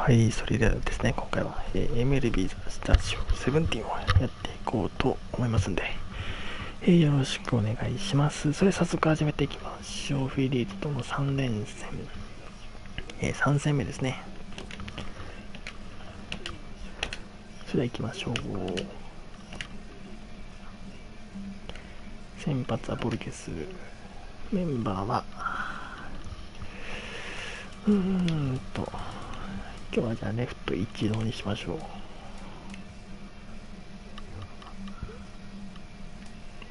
はい、それではですね、今回は、MLB スタジオ17をやっていこうと思いますんで、よろしくお願いします。それで早速始めていきましょう。フィリーズとの3連戦、3戦目ですね。それでは行きましょう。先発はボルケス、メンバーは今日はじゃあレフト一同にしましょう。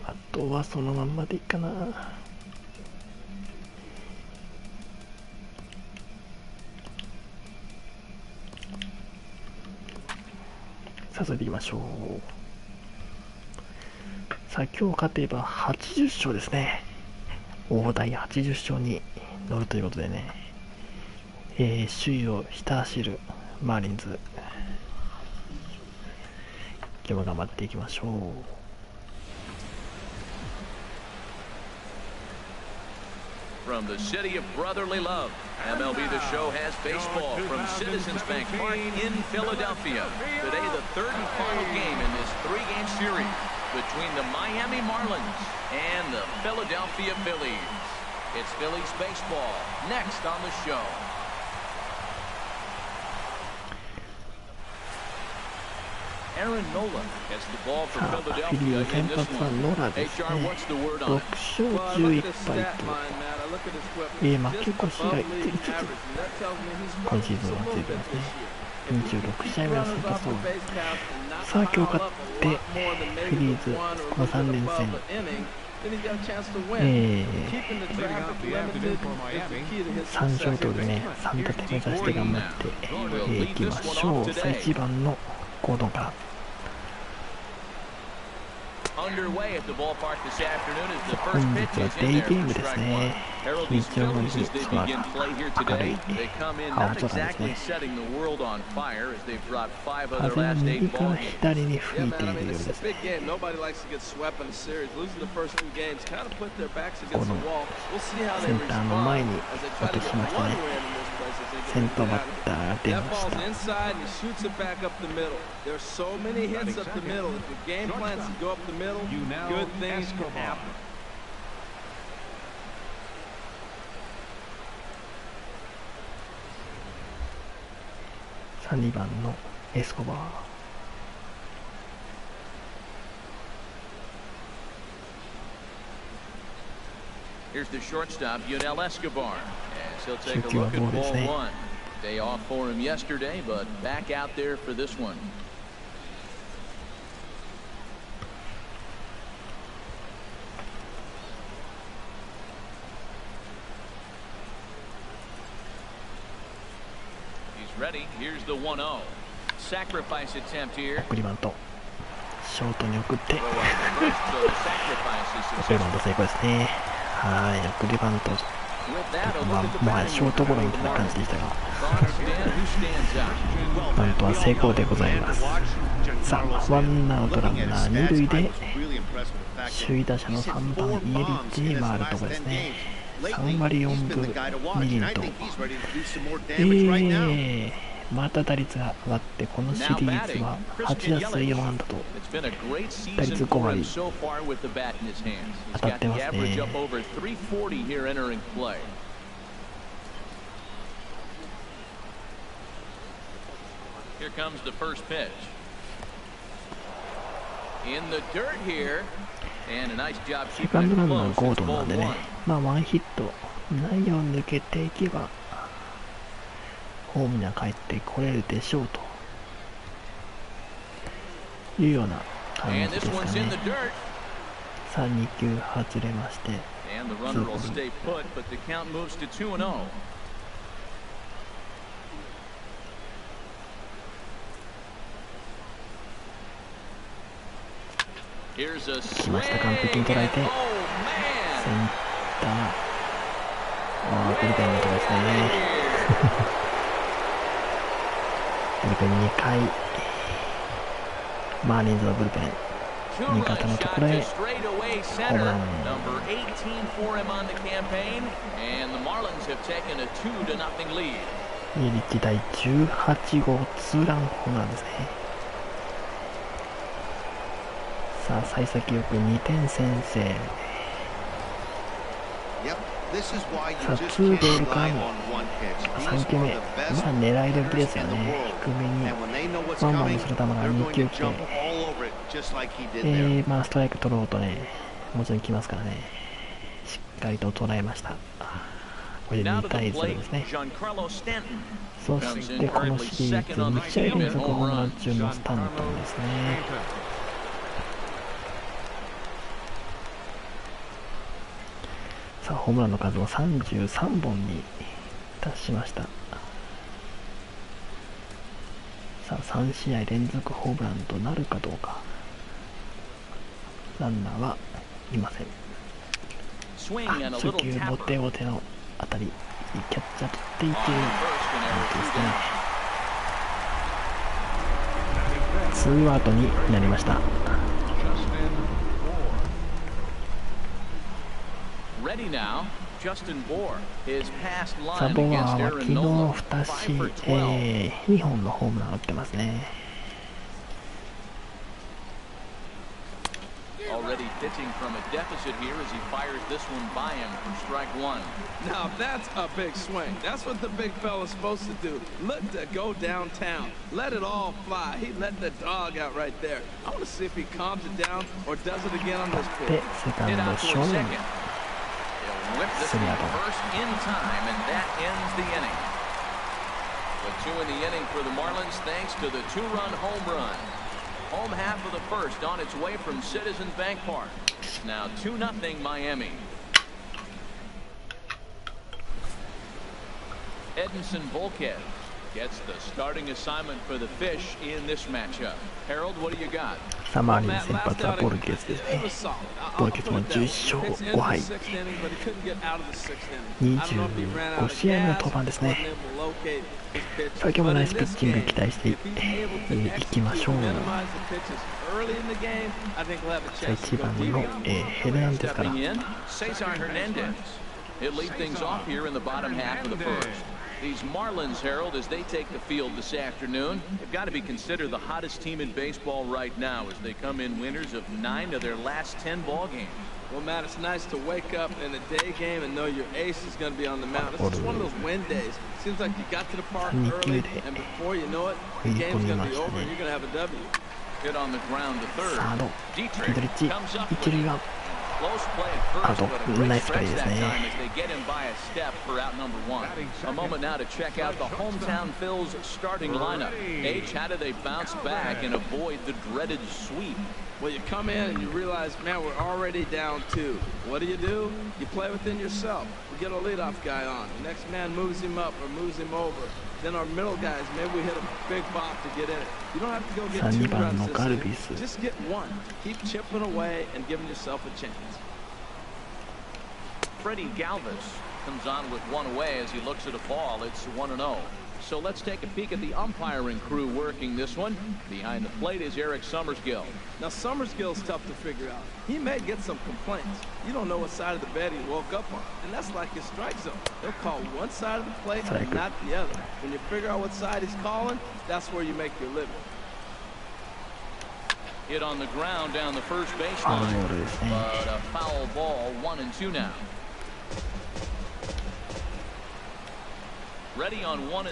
あとはそのまんまでいいかな。さあ、それでいきましょう。さあ、今日勝てば80勝ですね。大台80勝に乗るということでね、首位をひた走るマーリンズ、今日も頑張っていきましょう。From the city of brotherly love, MLB The Show has baseball from Citizens Bank Park in Philadelphia. Today, the third and final game in this three-game series between the Miami Marlins and the Philadelphia Phillies. It's Phillies baseball next on the show. Aaron Nola has the ball for Philadelphia in this one. HR, what's the word on it? 6勝11敗と、負け越しが5つ今シーズンはついてますね。26試合目の先発登板。さあ、今日勝ってフィリーズこの3連戦、3勝とでね、3打点目指して頑張っていきましょう。さあ、1番のゴードンから。本日はデイゲームですね。日曜の日空が明るい青空ですね。風が右から左に吹いているようですね。このセンターの前に落としましたね。先頭バッターが出ました。2番のエスコバー。Here's the shortstop, Yunel Escobar, as he'll take a look at ball one. Day off for him yesterday, but back out there for this one. He's ready. Here's the 1-0. Sacrifice attempt here. 送りバント。ショートに送って。送りバント成功ですね。はい、送りバント。もはやショートゴロみたいな感じでしたが、バントは成功でございます。さあ、ワンアウトランナー2塁で首位打者の3番イエリッチに回るところですね。3割4分2厘と、また打率が上がって、このシリーズは8打数4安打と打率5割当たってますね。セカンドランナーゴードンなんでね、ワンヒット内容を抜けていけばホームには帰ってこれるでしょうというような感じですかね。さあ、2球外れましてツーボール。来ました、完璧に捉えてセンター、ブルペンのところですね。ブルペン2回、マーリンズのブルペン味方のところへホームラン。日第18号ツーランホームランですね。さあ幸先よく2点先制。さあツーボールからの3球目、狙い時ですよね。低めにワンバウンドする球が2球来て、ストライク取ろうとね、もちろん来ますからね、しっかりと捉えました。これで2対0ですね。そしてこのシリーズ2試合連続ホームラン中のスタントンですね。さあホームランの数を33本に達しました。さあ3試合連続ホームランとなるかどうか。ランナーはいません。初球ボテボテの当たり、キャッチャー取っていっているですね。ツーアウトになりました。サボアーは昨日2本のホームランを打ってますね。Already pitching from a deficit here as he fires this one by him for strike one. Now that's a big swing. That's what the big fella's supposed to do. Look to go downtown. Let it all fly. He let the dog out right there. I want to see if he calms it down or does it again on this pitch. Hit out to second. He'll whip this one first in time, and that ends the inning. The two in the inning for the Marlins thanks to the two-run home run. Home half of the first on its way from Citizens Bank Park. Now 2-0 Miami. Edinson Volquez gets the starting assignment for the Fish in this matchup. Harold, what do you got? マーリン先発はボルケスですね。ボルケスも11勝5敗。25試合目の登板ですね。さあ今日もナイスピッチング期待していきましょう。さあ1番のヘルナンデスから。These Marlins, Harold, as they take the field this afternoon, they've got to be considered the hottest team in baseball right now as they come in winners of 9 of their last 10 ball games. Well, Matt, it's nice to wake up in a day game and know your ace is going to be on the mound. It's just one of those win days. Seems like you got to the park early, and before you know it, the game's going to be over and you're going to have a W. Hit on the ground to third. Dietrich comes up with it. Close play at first, but a great stretch that time as they get him by a step for out number one. A moment now to check out the hometown Phillies starting lineup. H, how do they bounce back and avoid the dreaded sweep? Well, you come in and you realize, man, we're already down 2. What do? You play within yourself. We get a leadoff guy on. The next man moves him up or moves him over. Then our middle guys, maybe we hit a big bop to get in it. You don't have to go get 2 runs this inning. Just get 1. Keep chipping away and giving yourself a chance. Freddie Galvis comes on with 1 away as he looks at a ball. It's 1-0. So let's take a peek at the umpiring crew working this one. Behind the plate is Eric Summersgill. Now Summersgill's tough to figure out. He may get some complaints. You don't know what side of the bed he woke up on, and that's like his strike zone. They'll call one side of the plate and not the other. When you figure out what side he's calling, that's where you make your living. Hit on the ground down the first baseline, but a foul ball. 1-2 now. Ready on 1-2.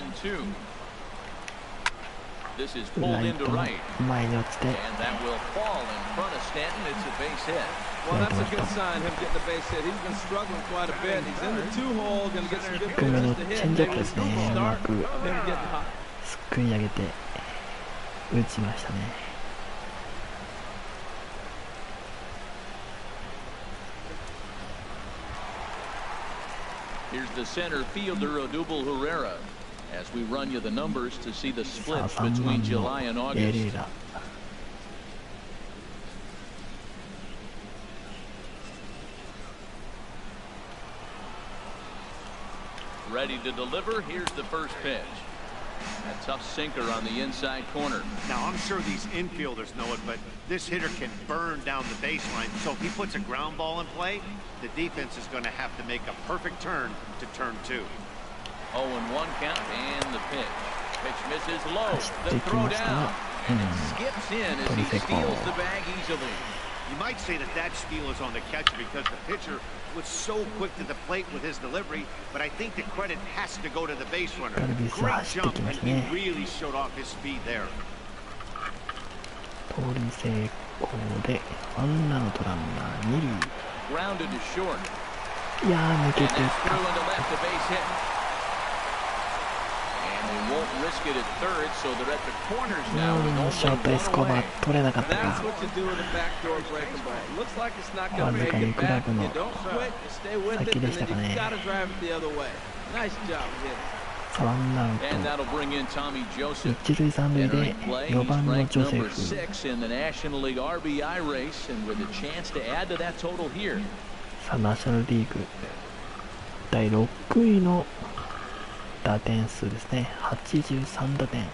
This is pulled into right, and that will fall in front of Stanton. It's a base hit. Well, that's a good sign, him getting a base hit. He's been struggling quite a bit. He's in the 2-hole, going to get some good pitches to hit. Maybe this is the start of him getting hot. すくい上げて打ちましたね。Here's the center fielder, Odubel Herrera, as we run you the numbers to see the split between July and August. Ready to deliver. Here's the first pitch. A tough sinker on the inside corner. Now, I'm sure these infielders know it, but this hitter can burn down the baseline. So if he puts a ground ball in play, the defense is going to have to make a perfect turn to turn 2. 0-1 count and the pitch. Pitch misses low. 走っ The ていき throw ましたが、 down. And it skips in as he steals the bag easily. You might say that that steal is on the catcher because the pitcher was so quick to the plate with his delivery, but I think the credit has to go to the base runner. Great jump, and he really showed off his speed there. 盗塁成功でワンアウトランナー2塁。 Grounded to short. いやー、抜け And ていっ that's た。 through into left, a base hit. And they won't risk it at third, so they're at the corners now with ショー only トエスコ one バ away. 取れなかった That's か。 what you do with a backdoor breaking ball. Looks like it's not going to わず make かに it グラ back. ブ You の don't quit. You stay with it, 先 and でしたか then you ね。 got to drive it the other way. Nice job, hitting. ワンアウ And ト。 that'll bring in Tommy Joseph. 一塁三塁で Entering play, 4 he's 番の ranked ジョセ number フ。 6 in the National League RBI race, and with a chance to add to that total here. さあ、ナショナルリーグ第6位の打点数ですね。83打点。 He's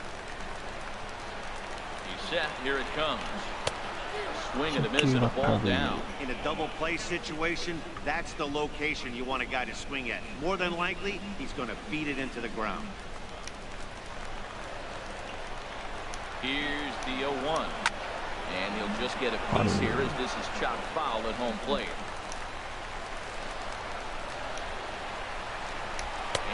set. Here it comes. Swing and a miss and a ball down. In a double play situation, that's the location you want a guy to swing at. More than likely, he's going to beat it into the ground. Here's the 0-1. And he'll just get a piece here as this is chopped foul at home plate.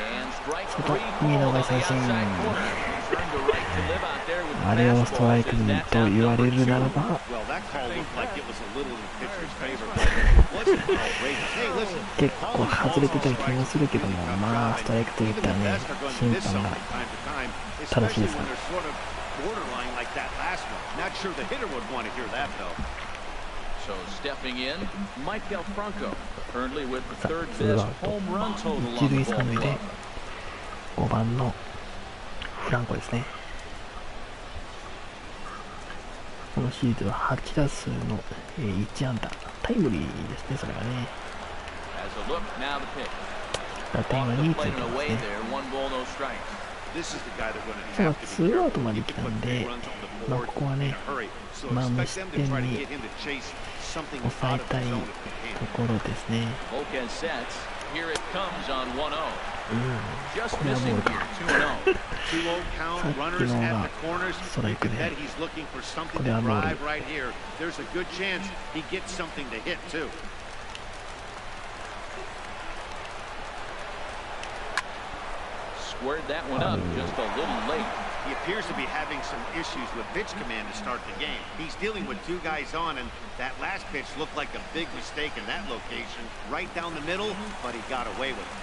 And strike 3 見 called on 逃 the し三振。 outside corner. He's earned the right to live out there with あれをストライ the ク fastball. に Says と that's 言わ out れる number なら 2. ば、 Well, that call looked like it was a little in the pitcher's favor, but it wasn't outrageous. Hey, listen, 結構外れてた気もするけども、まあストライクといったら even the ね、 best are going to 審 miss 判 something が time to time, 正しい especially ですか when ら。 they're sort of borderline like that last one. Not sure the hitter would want to hear that, though. So stepping in, Michael Franco, currently with the さあ、 third ツーア best ウト。 home run total 一 on the 塁 ball 三塁で club. 5番のフランコですね。このシリーズは8打数の1安打。タイムリーですね、それがね。 As a look, now the pitch. 打点が Off 2 the つい plate て and ます away ね。 there, 1 ball, no strikes. This is the guy they're going to さあ、 have to ツ be ーアウ careful. トまで You 来 can た put ん big で、 runs on the まあ board ここは in ね a hurry. So まあ無 expect 失 them to 点 try to に get him to chase something 抑え out of た the い zone if they と can. ころですね。 Volquez sets. Here it comes on 1-0. うん、 Just これはボー missing ル here, か。 2-0. 2-0 count, runners at the corners. ストライ You ク can で bet he's looking for something これは to ボール。 drive right here. There's a good chance he gets something to hit too. Squared that one up just a little late. He appears to be having some issues with pitch command to start the game. He's dealing with 2 guys on, and that last pitch looked like a big mistake in that location. Right down the middle, but he got away with it.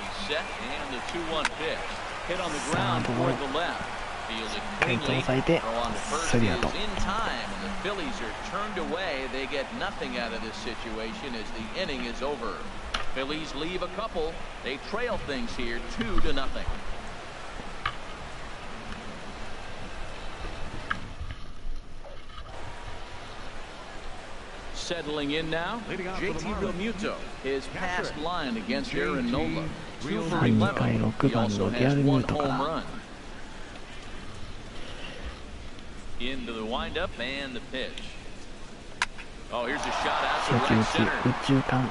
He's set, and the 2-1 pitch. Hit on the ground toward the left. Fielded cleanly. Throw on to first is in time, and the Phillies are turned away. They get nothing out of this situation as the inning is over. Phillies leave a couple. They trail things here 2-0. Settling in now, JT Realmuto. His past line against Aaron Nola. 2 for 11. He also has 1 home run. Into the windup and the pitch. Oh, here's a shot out to 初球 right 打ち center. 右中間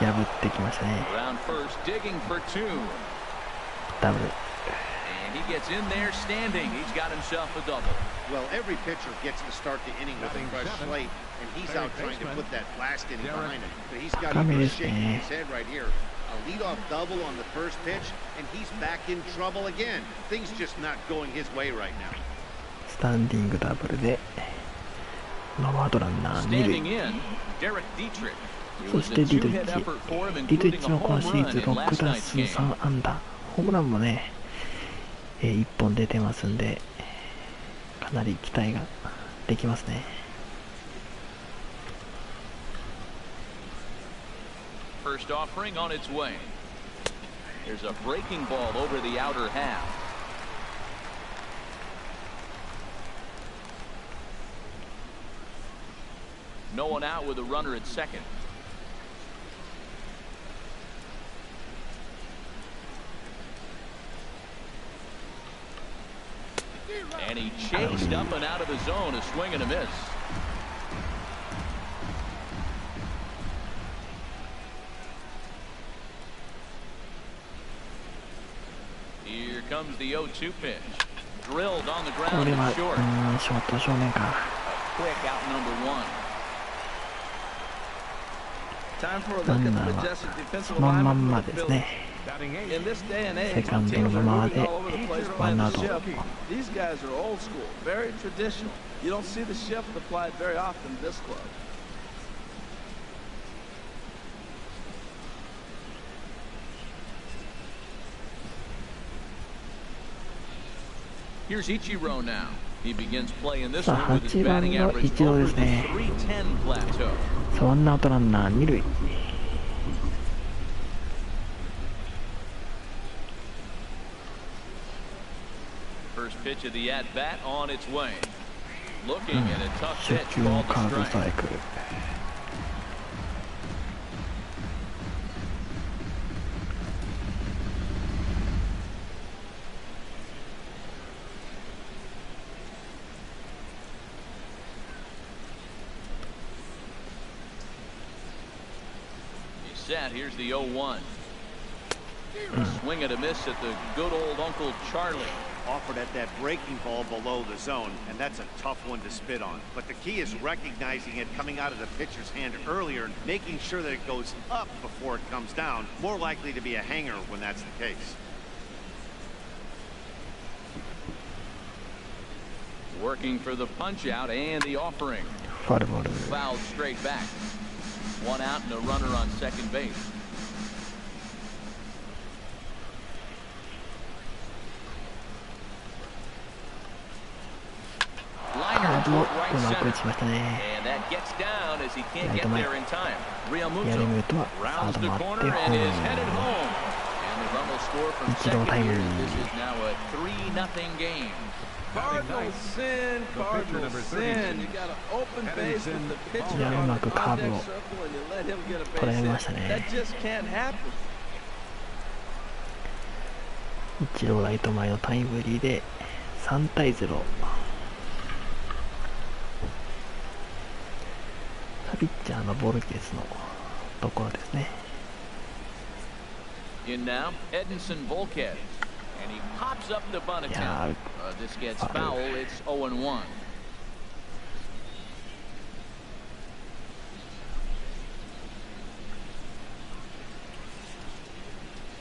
破ってきましたね。 Around first, digging for 2. ダブル。 And he gets in there standing. He's got himself a double. Well, every pitcher gets to start the inning with a fresh slate, and he's out trying to put that last inning behind him. But he's got him shaking his head right here. A leadoff double on the first pitch, and he's back in trouble again. Things just not going his way right now. スタンディングダブルでノーアウトランナー2 Standing 塁。 in, Derek Dietrich. It そ was し a てリドイ two-hit ッチ。 effort for him, リドイッ including チ a も今 home シリー run ズ in 6 last 打 night's 数 game. 3安打。ホームランもね、1本出てますんで、かなり期待ができますね。First offering on its way. There's a breaking ball over the outer half. No one out with a runner at second. And he chased up and out of the zone, a swing and a miss. comes the 0-2 pitch. Drilled on the こ ground れ to は short. ショート正面か。 Quick out number 1. Time for a ラ look ン at ナ the ーは majestic そ defensive のま alignment んま for で the すね。 Phillies. In this day and age, セカンド teams の are まま moving で all over the place ワ playing ンアウ the ト。 shift. These guys are old school, very traditional. You don't see the shift applied very often in this club. Here's Ichiro now. He begins playing this さあ、 one with his 8番 batting の average 一郎 over です the ね。 310 plateau. さあ、ワンアウトランナー2塁。First pitch of the at-bat on its way. Looking at a tough 初 pitch 球の called カー the ブストラ strike. イク。He's set. Here's the 0-1. Swing and a miss at the good old Uncle Charlie. Offered at that breaking ball below the zone, and that's a tough one to spit on. But the key is recognizing it coming out of the pitcher's hand earlier and making sure that it goes up before it comes down. More likely to be a hanger when that's the case. Working for the punch out and the offering. ファウルボール。 Fouled straight back. One out and a runner on second base. カーブをうまく打ちましたね。 And that gets down as he can't get there in time. やり Realmuto むとはサー rounds ド the 回ってホ corner ー and ム。 is headed home. And the run will score from 一郎 second タイム here. リ This ー。 is now a 3-0 game. Cardinal sin, Cardinal sin. You got an open base with the pitcher いや、う on ま the くカー contact ブを circle and you let him get a 捉 base え hit. ましたね。 That just can't happen. 一郎ライト前のタイムリーで3対0。ピッチャーのボルケスのところですね。 In now, Edinson Volquez. And he pops up the bunt Yeah. attempt. This gets foul. It's 0-1.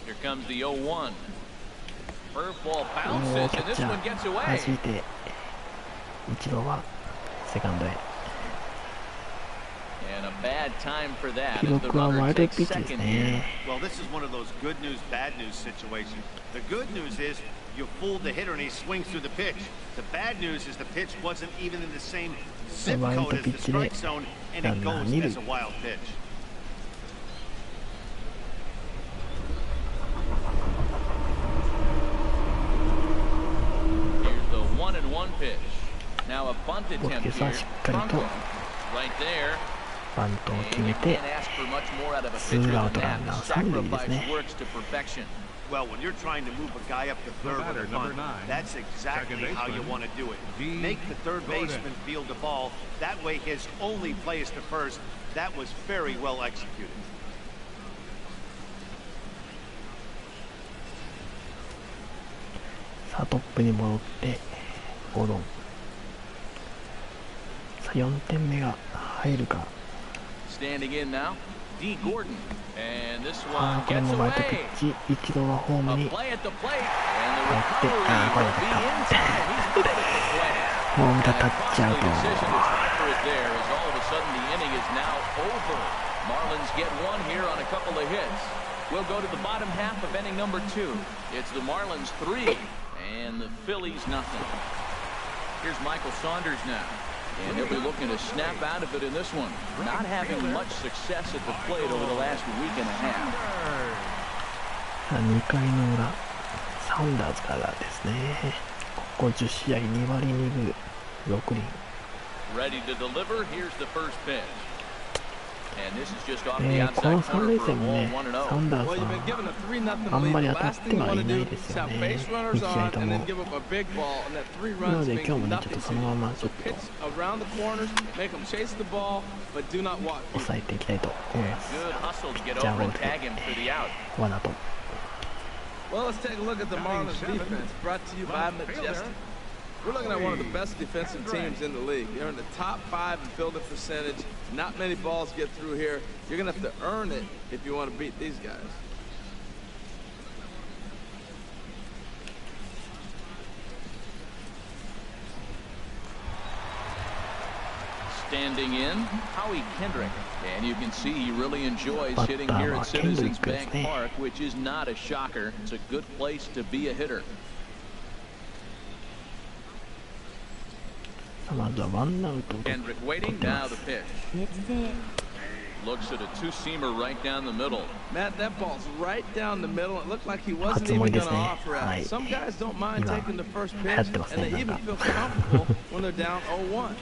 Here comes the 0-1. Curveball もう bounces, キャ and ッ this チャ one gets ー away. 弾いて一郎はセカンドへ。 And a bad time for that 記 as the 録は runner ワイルド takes ピッチです second here. ね。 Well, this is one of those good news, bad news situations. The good news is you fooled the hitter and he swings through the pitch. The bad news is the pitch wasn't even in the same zip code as the strike zone, and it goes as a wild pitch. Here's the 1-1 pitch. Now a bunt ボル attempt ケスは here. しっかりと Conklin right there. バントを And 決 you めて can't ask for much more out of a ツー pitcher アウ than トラン that. ナ The ー三塁です sacrifice ね。 works to perfection. Well, when you're trying to move a guy up to third with a bunt, that's exactly how you want to do it. Make the third baseman field the ball. That way his only play is to first. That was very well executed. さあトップに戻ってゴードン。さあ4点目が入るか。 Standing in now, D. Gordon. And this あ one あこれ gets もワイルドピ away. ッチ。一郎はホーム A に play at the plate. And the やって recovery ああこれ will だ be った。 in time. He's good at the play. ホームで And タ a ッチアウ costly ト。 decision to suffer it there as all of a sudden the inning is now over. Marlins get one here on a couple of hits. We'll go to the bottom half of inning number 2. It's the Marlins 3 and the Phillies nothing. Here's Michael Saunders now. And he'll be looking to snap out of it in this one. Not having much success at the plate over the last week and a half. さあ2回の裏サンダーズからですね。ここ10試合2割2分6厘。 Ready to deliver. Here's the first pitch. And this is just off the この outside 3 corner 連 for a 戦もね ball 1-0. サンダー Well, ズ you've been は given a 3-0あんまり lead. 当たっ Last て thing you はい want to ない do です is よ have ね。 base 1 runners 試合 on と and も then give up a big ball and that 3なの runs で means 今日もねちょっ nothing と to その you. ままちょ So っ pitch と around the corners, make them chase the ball, but do not walk. 抑えていきたいと思います。 Good hustle to get Jab over and over. tag him for the out. ワナと Well, let's take a look at the Marlins defense, brought to you by Majestic. We're looking at one of the best defensive teams in the league. They're in the top 5 in fielding percentage. Not many balls get through here. You're going to have to earn it if you want to beat these guys. Standing in, Howie Kendrick. And you can see he really enjoys hitting here at Citizens Bank Park, which is not a shocker. It's a good place to be a hitter. Kendrick waiting, now the pitch. Looks at a two-seamer right down the middle. Matt, that ball's right down the middle. It looked like he wasn't even going to offer out. Some guys don't mind taking the first pitch, and they even feel comfortable when they're down 0-1.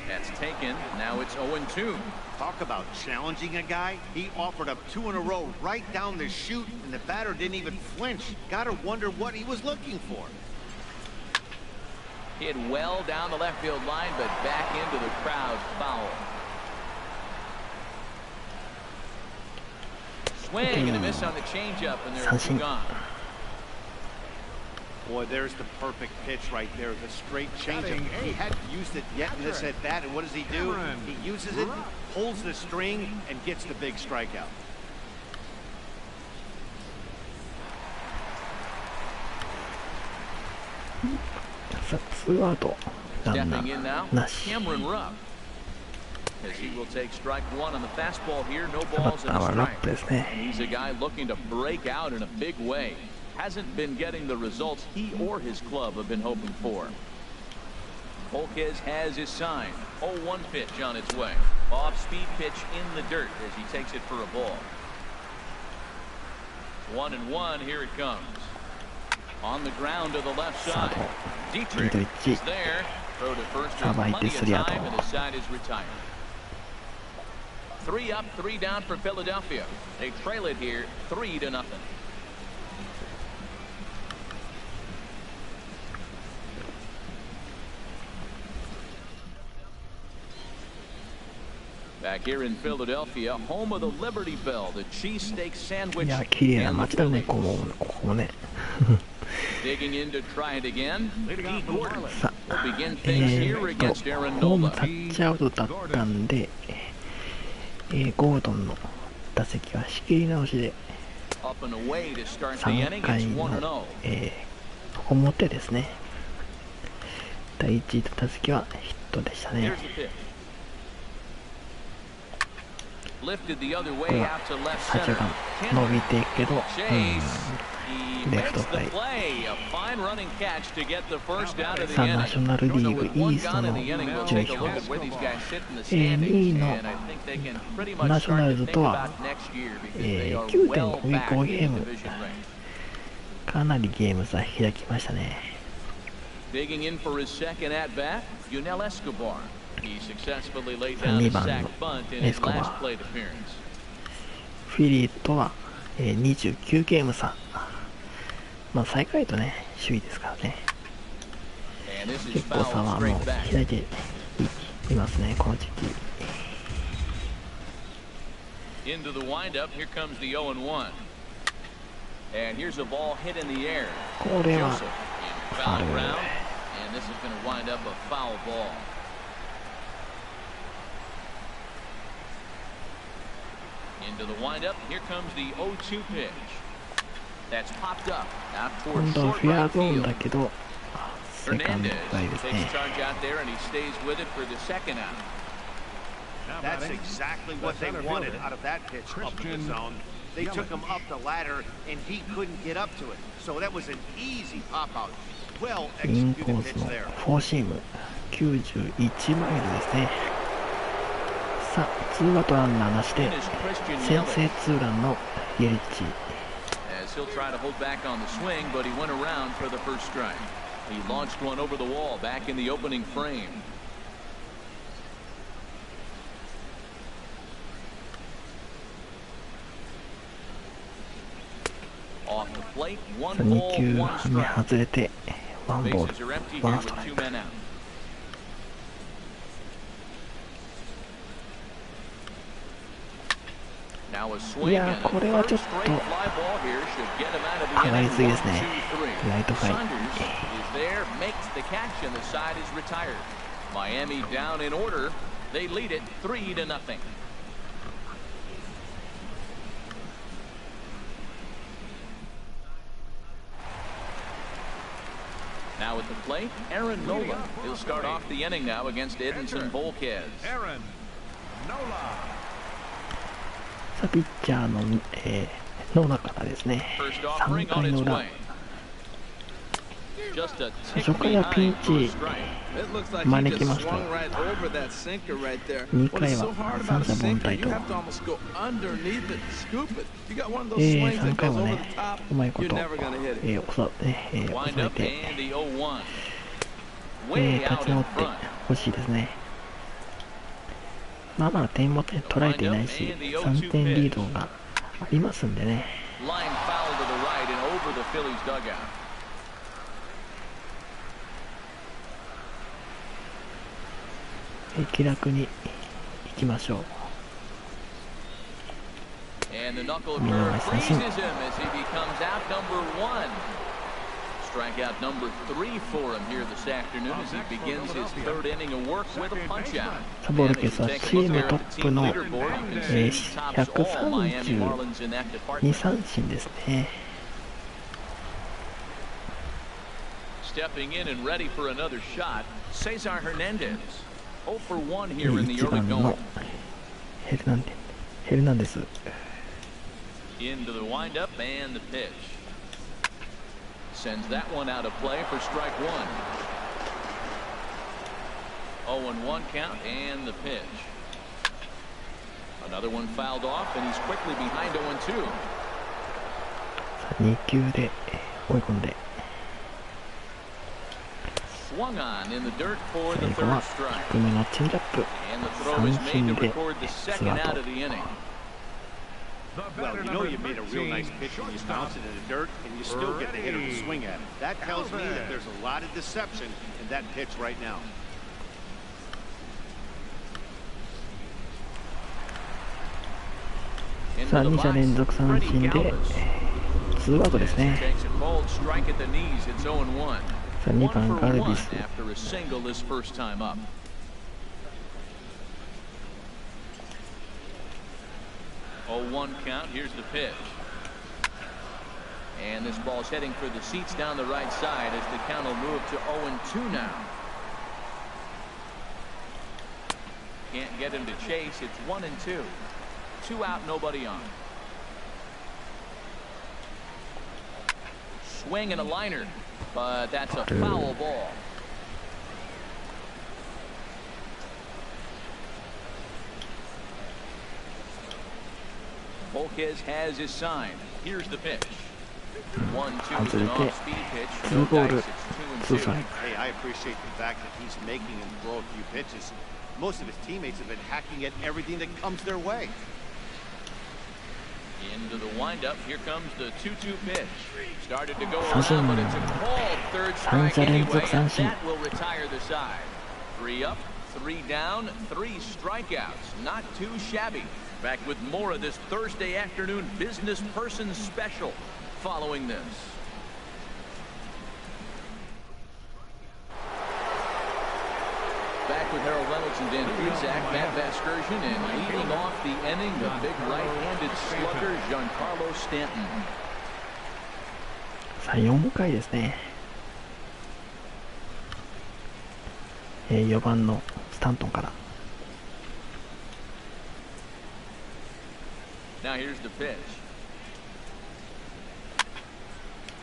That's taken. Now it's 0-2. Talk about challenging a guy. He offered up 2 in a row right down the chute, and the batter didn't even flinch. Gotta wonder what he was looking for. Hit well down the left field line, but back into the crowd, foul. Swing and a miss on the changeup, and they're 2 gone. Boy, there's the perfect pitch right there, the straight changeup. He hadn't used it yet in this at-bat, and what does he do? He uses it, pulls the string, and gets the big strikeout. Stepping in now, Cameron Rupp. As he will take strike 1 on the fastball here, no balls and a strike. And he's a guy looking to break out in a big way. Hasn't been getting the results he or his club have been hoping for. Volquez has his sign. 0-1 pitch on its way. Off-speed pitch in the dirt as he takes it for a ball. 1-1, here it comes. On the ground to the left side. Dietrich is there. Throw to first with plenty of time, and the side is retired. 3 up, 3 down for Philadelphia. They trail it here 3-0. Back here in Philadelphia, home of the Liberty Bell, the cheesesteak sandwich. Digging in to try it again. E. Gordon will begin things here against Aaron Nola. タッチアウトだったんで、ゴードンの打席は仕切り直しで3回の、表ですね。第1打席はヒットでしたね。これは左中間伸びていくけど、レフトフライ。さあ、ナショナルリーグイーストの順位表、2位のナショナルズとは、9.55 ゲーム、かなりゲーム差開きましたね。2番のエスコバー。フィリーとは、29ゲーム差。まあ最下位とね、首位ですからね。結構差はもう開いていますね、この時期。Into the windup, here comes the 0-1. And here's a ball hit in the air. これはファウル。 And this is going to wind up a foul ball. Into the windup, here comes the 0-2 pitch. That's popped up. Out for 今度は short フェア right ゾーン field. だけど、セカンド Hernandez フライです takes ね。 charge out there and he stays with it for the second out. That's exactly what they wanted out of that pitch up in the zone. They took him up the ladder, and he couldn't get up to it. So that was an easy pop out. Well インコ executed ース pitch の there. フォーシーム91マイルですね。さあ、ツーアウトランナーなしで先制ツーランのイエリッチ。 As he'll try to hold back on the swing, but he went around for the first strike. He launched one over the wall back in the opening frame. Off the plate, 1 2 ball, 球 1目 strike. 外れてワンボー Bases are ル empty ワ here ンスト with ライ 2 ク。 men out. いやー、これはちょっと上がりすぎですね。ライトフライ。Miami down in order. They lead it 3-0. Now at the plate, Aaron Nola. He'll start off the inning now against Edinson Volquez. Aaron Nola. さあピッチャーの、ノーラからですね。3回の裏。初回はピンチ招きました。2回は三者凡退と、3回はね、うまいこと、抑えて、立ち直ってほしいですね。まだ点も取られていないし、3点リードがありますんでね。気楽に行きましょう。見逃し三振。Strikeout number 3 for him here this afternoon as he begins his third inning of work with a punch out. サボルケスはチームトップの132三振ですね。Stepping in and ready for another shot, Cesar Hernandez. 0 for 1 here in the early going. ヘルナンデス。Into the windup and the pitch. Sends that one out of play for strike one. 0-1 count and the pitch. Another one fouled off and he's quickly behind 0-2. 2球で追い込んで。Swung on in the dirt for the 最後は third strike. 低めのチェンジアップ。 And the throw is 三 made 振 to で record the ツ second ーア out ウ of ト。 the inning. Well, you know you made a real nice pitch when you bounce it in the dirt and you still get the hitter to swing at it. That tells me that there's a lot of deception in that pitch right now. さあ2者連続三振でツーアウトですね。さあ2番ガルビス。0-1 count. Here's the pitch. And this ball's heading for the seats down the right side as the count will move to 0-2 now. Can't get him to chase. It's 1-2. 2 out, nobody on. Swing and a liner, but that's a foul ball. Volquez has his sign. Here's the pitch. 1-2 is an off-speed pitch. No dice. It's 2-2. Hey, I appreciate the fact that he's making him throw a few pitches. Most of his teammates have been hacking at everything that comes their way. Into the windup. Here comes the 2-2 pitch. Started to go around, but it's a called third strike anyway, and that will retire the side. 3 up, 3 down, 3 strikeouts. Not too shabby. Back with more of this Thursday afternoon business person special following this. Back with Harold Reynolds and Dan Cusack, Matt Vasgersian, and leading off the inning, the big right-handed slugger, Giancarlo Stanton. さあ4回ですね。4番のスタントンから。Now here's the pitch.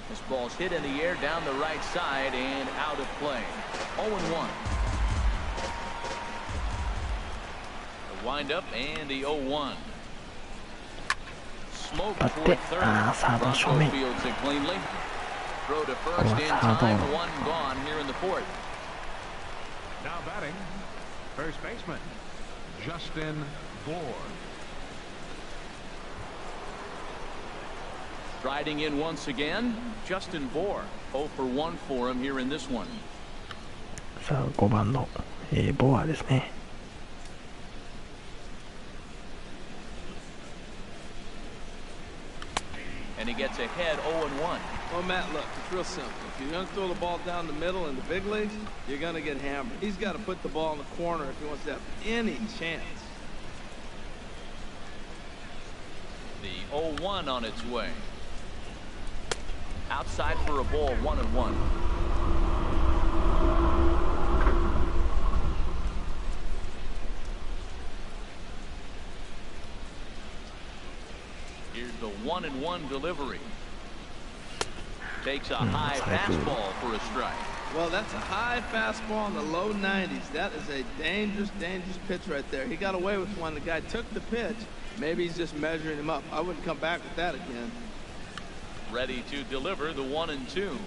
This ball's hit in the air down the right side and out of play. 0-1. The windup and the 0-1. Smoke toward third. Bronco fields it cleanly. Throw to first in time. 1 gone here in the fourth. Now batting, first baseman, Justin Bour. Striding in once again, Justin Bour. 0 for 1 for him here in this one. さあ5番の、ボアですね。And he gets ahead 0-1. Well, Matt, look, it's real simple. If you're going to throw the ball down the middle in the big leagues, you're going to get hammered. He's got to put the ball in the corner if he wants to have any chance. The 0-1 on its way. Outside for a ball, 1-1. Here's the 1-1 delivery. Takes a high fastball for a strike. Well, that's a high fastball in the low 90s. That is a dangerous, dangerous pitch right there. He got away with one. The guy took the pitch. Maybe he's just measuring him up. I wouldn't come back with that again. Ready to deliver the 1-2.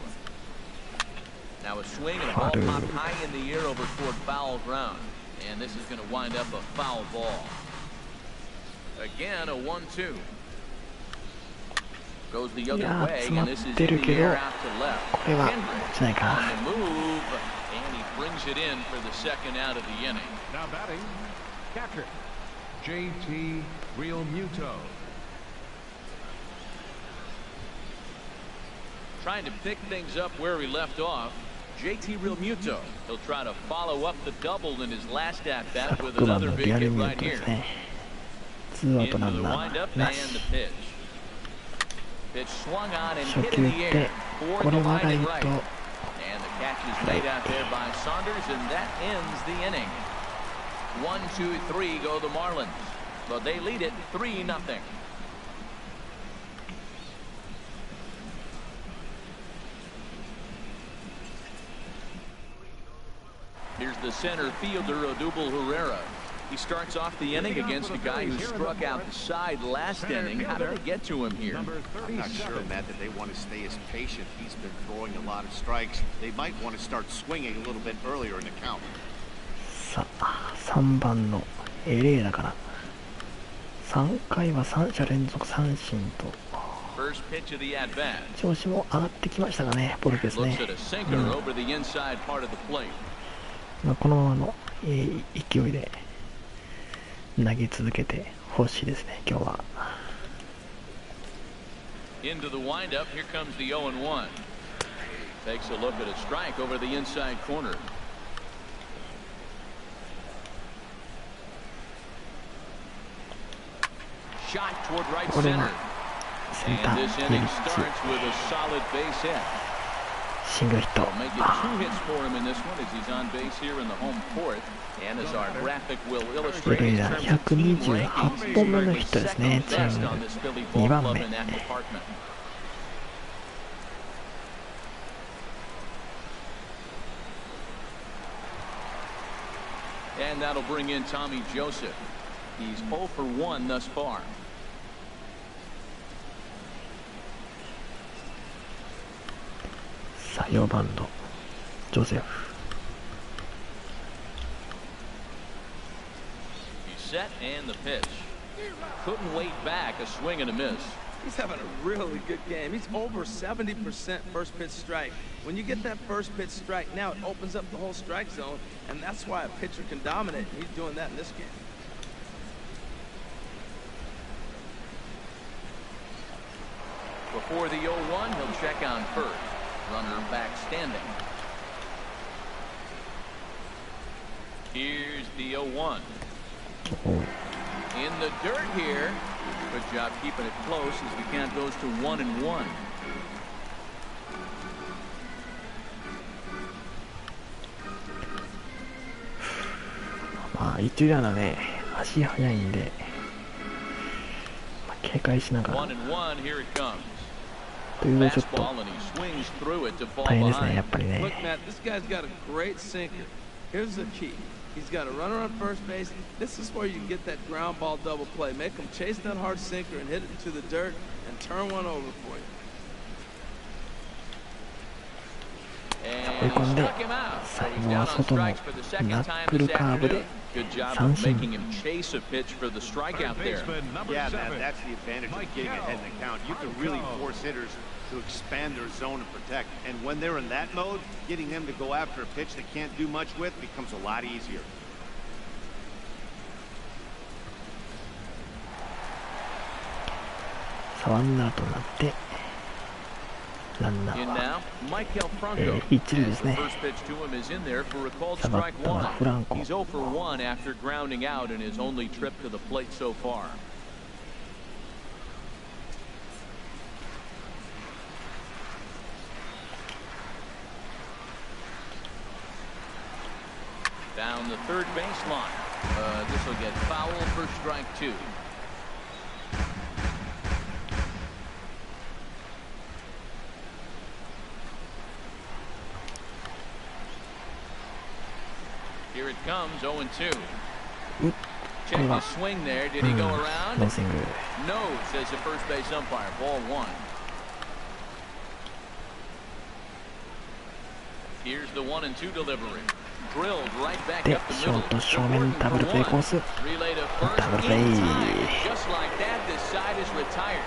Now a swing and a ball popped high in the air over toward foul ground. And this is going to wind up a foul ball. Again, a 1-2. Goes the other way, and this is in the air out to left. Kendrick on the move, and he brings it in for the second out of the inning. Now batting, catcher, JT Realmuto. Trying to pick things up where he left off. JT Realmuto. He'll try to follow up the double in his last at-bat with another big hit right here. Into the windup and the pitch. Pitch swung on and hit in the air for the line and right. And the catch is made out there by Saunders, and that ends the inning. 1, 2, 3 go the Marlins, but they lead it 3-0. Here's the center fielder, Odubel Herrera. He starts off the inning against a guy who struck out the side last inning. How did they get to him here? I'm not sure, Matt, that they want to stay as patient. He's been throwing a lot of strikes. They might want to start swinging a little bit earlier in the count. 3番の LA だから3回は3者連続三振と調子も上がってきましたがね、ボルペスね。このままの勢いで投げ続けてほしいですね、今日は。Into the windup, here comes the 0-1. Takes a look at a strike over the inside corner. Shot toward right center. And this inning starts with a solid base hit. シングルヒット。We'll make it 2 hits for him in this one as he's on base here in the home fourth. And as our graphic will illustrate, in terms of team rankings, he's currently second best on this Philly ball club in that department. And that'll bring in Tommy Joseph. He's 0 for 1 thus far. Sa 4番のジョセフ。Set and the pitch. Couldn't wait back. A swing and a miss. He's having a really good game. He's over 70% first pitch strike. When you get that first pitch strike, now it opens up the whole strike zone, and that's why a pitcher can dominate. He's doing that in this game. Before the 0-1, he'll check on first. Runner back standing. Here's the 0-1. In the dirt here. Good job keeping it close as the count goes to 1-1.まあ一塁ランナーね、足速いんで、警戒しながらというのはちょっと大変ですね、やっぱりね。 Look, Matt, this guy's got a great sinker. Here's the key. He's got a runner on first base. This is where you get that ground ball double play. Make him chase that hard sinker and hit it to the dirt and turn one over for you. 追い込んで最後は外のナックルカーブで三振。 Yeah, man, that's the advantage of getting ahead in the count. You can really force hitters to expand their zone and protect. And when they're in that mode, getting them to go after a pitch they can't do much with becomes a lot easier. さあワンアウトになってランナーは、一塁ですね。さあバッターはフランコ。Down the third baseline. This will get foul for strike two. Here it comes, 0-2. Check the swing there. Did he go around? No single. No, says the first base umpire. Ball one. Here's the 1-2 delivery. Drilled right back で up the ショ middle. ート正面ダブルプレーコース。 Relay to first ダブルプレー。 in time. Just like that, this side is retired.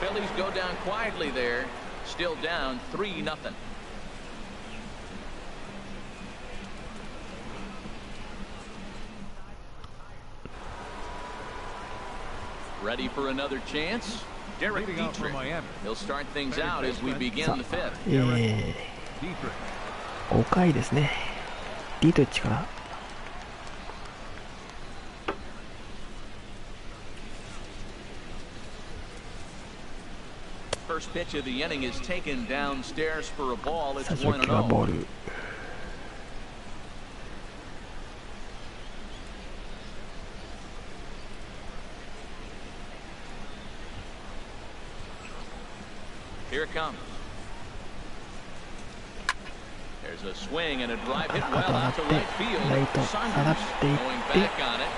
Phillies go down quietly there. Still down 3-0. Ready for another chance? Derek Leading out for Dietrich. Miami. He'll start things out as we begin the fifth. Dietrich. 5回ですね。ディートリッチから。 First pitch of the inning is taken downstairs for a ball. It's さあ初球は 1-0. ボール。 Here it comes. There's a swing and a drive hit well out to right field. Saunders going back on it.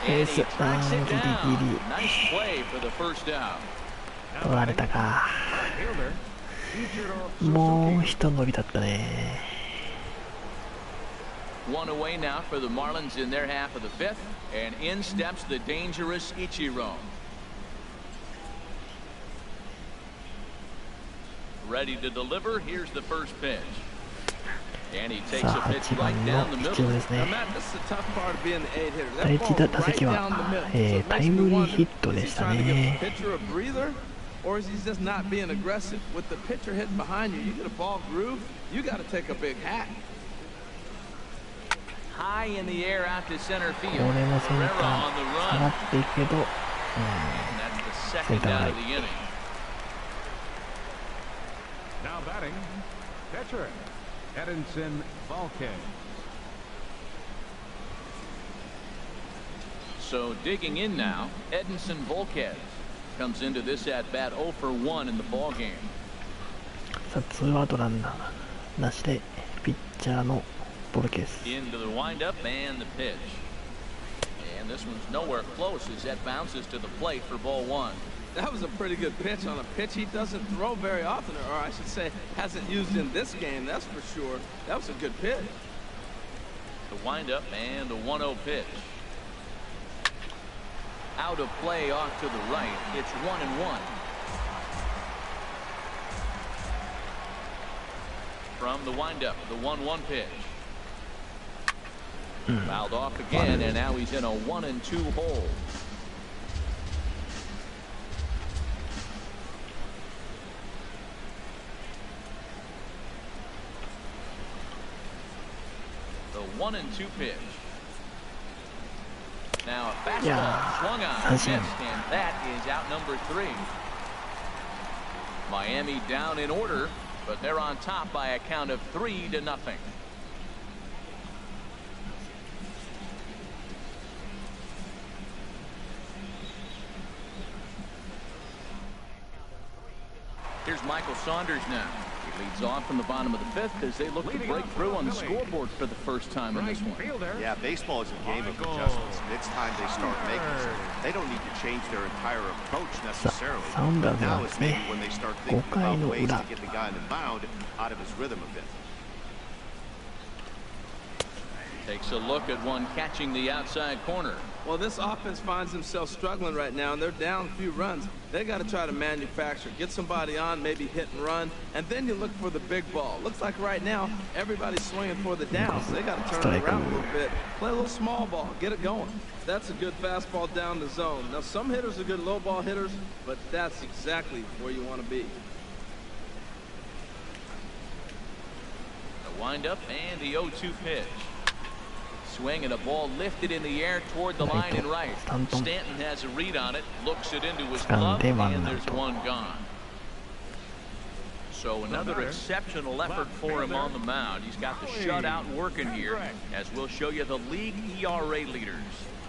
And he tracks it down. Nice play for the first down. 取られたか。もう一伸びだったね。 One away now for the Marlins in their half of the fifth. And in steps the dangerous Ichiro. Ready to deliver. Here's the first pitch. And he takes a pitch right down the middle. Now, Matt, this is the tough part of being the eight hitter. 第 That 1 ball 打 right 席は down the middle. So it タ makes イ me ムリー wonder, ヒット is で he した trying to give ね。 the pitcher a breather, or is he just not being aggressive? With the pitcher hitting behind you, you get a ball groove, you got to take a big hack. High in the air out to center こ field. れもセンタ Herrera ー on the 下が run. っていくけど、 And that's the second out of the inning. Now batting, catcher, Edinson Volquez. So digging in now, Edinson Volquez comes into this at bat 0 for 1 in the ball game. さあツーアウトランナーなしでピッチャーのボルケス。 Into the windup and the pitch. And this one's nowhere close as that bounces to the plate for ball one. That was a pretty good pitch on a pitch he doesn't throw very often, or I should say hasn't used in this game, that's for sure. That was a good pitch. The windup and the 1-0 pitch. Out of play off to the right. It's 1-1. From the windup, the 1-1 pitch. Fouled off again, and now he's in a 1-2 hole. The 1-2 pitch. Now a fastball swung on, missed, and that is out number 3. Miami down in order, but they're on top by a count of 3-0. Here's Michael Saunders now. He leads off from the bottom of the fifth as they look to break through on the scoreboard for the first time in this one. Yeah, baseball is a game of adjustments. It's time they start making some. They don't need to change their entire approach necessarily. But now is maybe when they start thinking about ways to get the guy in the mound out of his rhythm a bit. Takes a look at one catching the outside corner. Well, this offense finds themselves struggling right now, and they're down a few runs. They got to try to manufacture, get somebody on, maybe hit and run, and then you look for the big ball. Looks like right now everybody's swinging for the downs. They got to turn it around a little bit, play a little small ball, get it going. That's a good fastball down the zone. Now, some hitters are good low ball hitters, but that's exactly where you want to be. The windup and the 0-2 pitch. Swing and a ball lifted in the air toward the line and right. Stanton has a read on it, looks it into his glove, and there's one gone. So another exceptional effort for him on the mound. He's got the shutout working here, as we'll show you the league ERA leaders.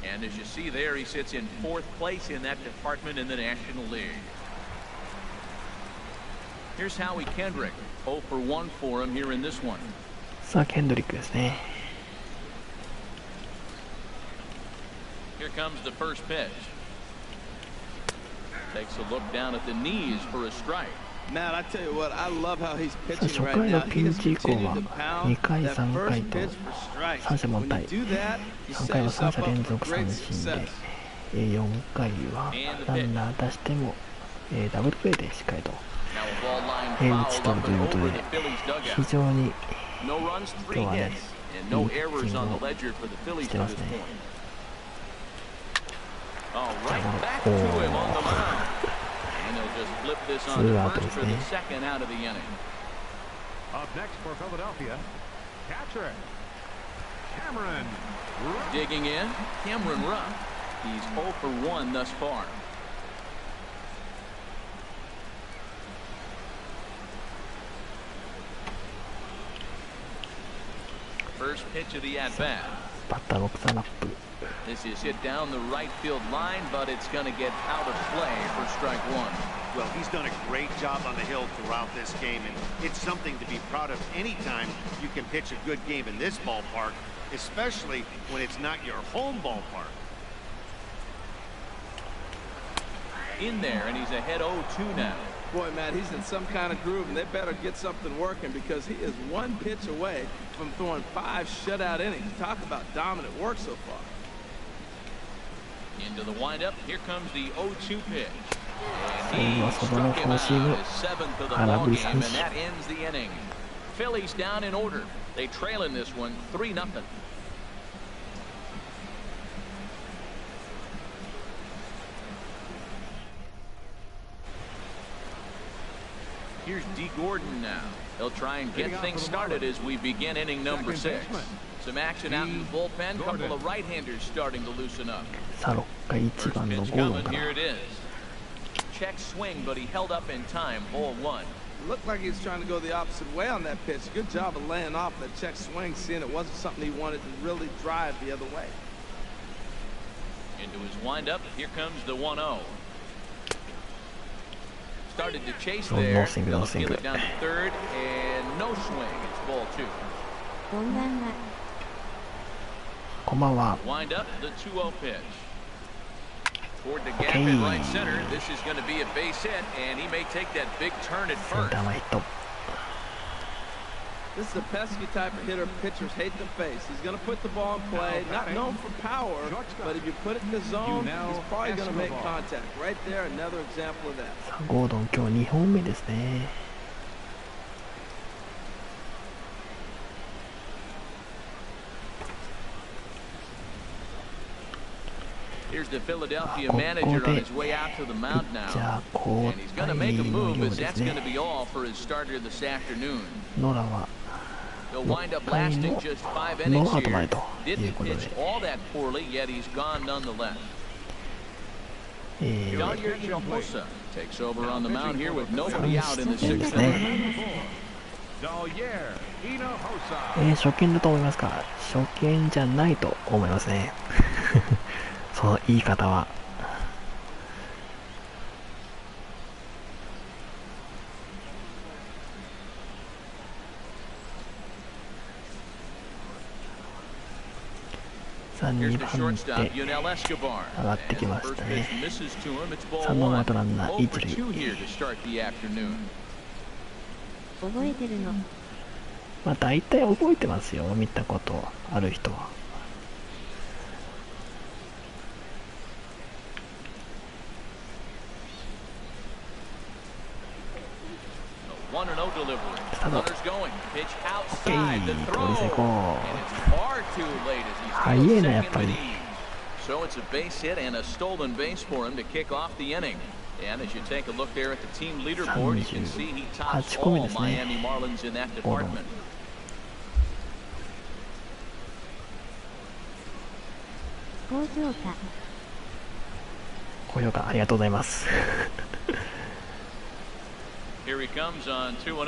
And as you see there, he sits in 4th place in that department in the National League. Here's Howie Kendrick. 0 for 1 for him here in this one. さあケンドリックですね。Here comes the first pitch. Takes a look down at the knees for a strike. Matt, I tell you what, I love how he's pitching 初 right 回 now. のピ He ン has チ以降 continued は to pound 2回 that 3 回 first と pitch for strikes. 三者凡 When 退 you do that, you 3 set 回は yourself 三者 up 連 for 続 great 三振で success. 4回はランナー出してもダブルプレーでしっかりと打ち取るということで非常に No runs, 3 今日はね hits, and no errors on the ledger for the Phillies して to ま this すね。 point. Oh, right back to him on the mound. And they'll just flip this on to first for the second out of the inning. Up next for Philadelphia, catcher Cameron. Digging in, Cameron Rupp. He's 0 for 1 thus far. First pitch of the at-bat. バッターボックスラップ This is hit down the right field line, but it's going to get out of play for strike 1. Well, he's done a great job on the hill throughout this game, and it's something to be proud of anytime you can pitch a good game in this ballpark, especially when it's not your home ballpark. In there, and he's ahead 0-2 now. Boy, Matt, he's in some kind of groove, and they better get something working because he is 1 pitch away from throwing 5 shutout innings. Talk about dominant work so far. Into the windup. Here comes the 0-2 pitch. And 最後は he 外の struck フォ him ーシー out ム his 7th of the 空振 ball り game, 三 and 振 that ends the inning. Phillies down in order. They trail in this one 3-0. Here's D. Gordon now. They'll try and get things started as we begin inning number 6. Some action out in the bullpen. Couple of right-handers starting to loosen up. さあ6回1 First 番の pitch ゴードン coming. から Here it is. Check swing, but he held up in time. Ball 1. Looked like he was trying to go the opposite way on that pitch. Good job of laying off that check swing, seeing it wasn't something he wanted to really drive the other way. Into his windup. Here comes the 1-0. Started to chase No there. single, They'll no steal single. it down to third, and no swing. It's ball 2. こんばんは。こんばんは。 Wind up the 2-0 pitch. Toward the gap in right center. This is going to be a base hit, and he may take that big turn at セン first. ター前ヒット。 This is a pesky type of hitter pitchers hate to face. He's going to put the ball in play, not known for power, but if you put it in the zone, he's probably going to make contact. Right there, another example of that. さあゴードン今日2本目ですね。 Here's the Philadelphia manager on his way out to the mound now. And he's going to make a move, as that's going to be all for his starter this afternoon. ノラは He'll wind up lasting just 5 innings here. Didn't pitch all that poorly, yet he's gone nonetheless. Dahlia Hinojosa takes over on the mound here with nobody out in the 6th inning. Dahlia Hinojosa. 初見だと思いますか？初見じゃないと思いますね。その言い方は。さあ2番手上がってきましたね。3番アウトランナー一塁。覚えてるの。まあ大体覚えてますよ、見たことある人は。1-0 delivery. スタート。 Runners going. Pitch オッケ outside the ー、 throw. 盗塁成功。 And it's far too late as he 早 steals いな、やっ second ぱ with り。 ease. So it's a base hit and a stolen base for him to kick off the inning. And as you take a look there at the team leaderboard, you can see he tops 38個目 all ですね。 Miami Marlins in that department. 高評価。高評価ありがとうございます。 Here he comes on 2-0,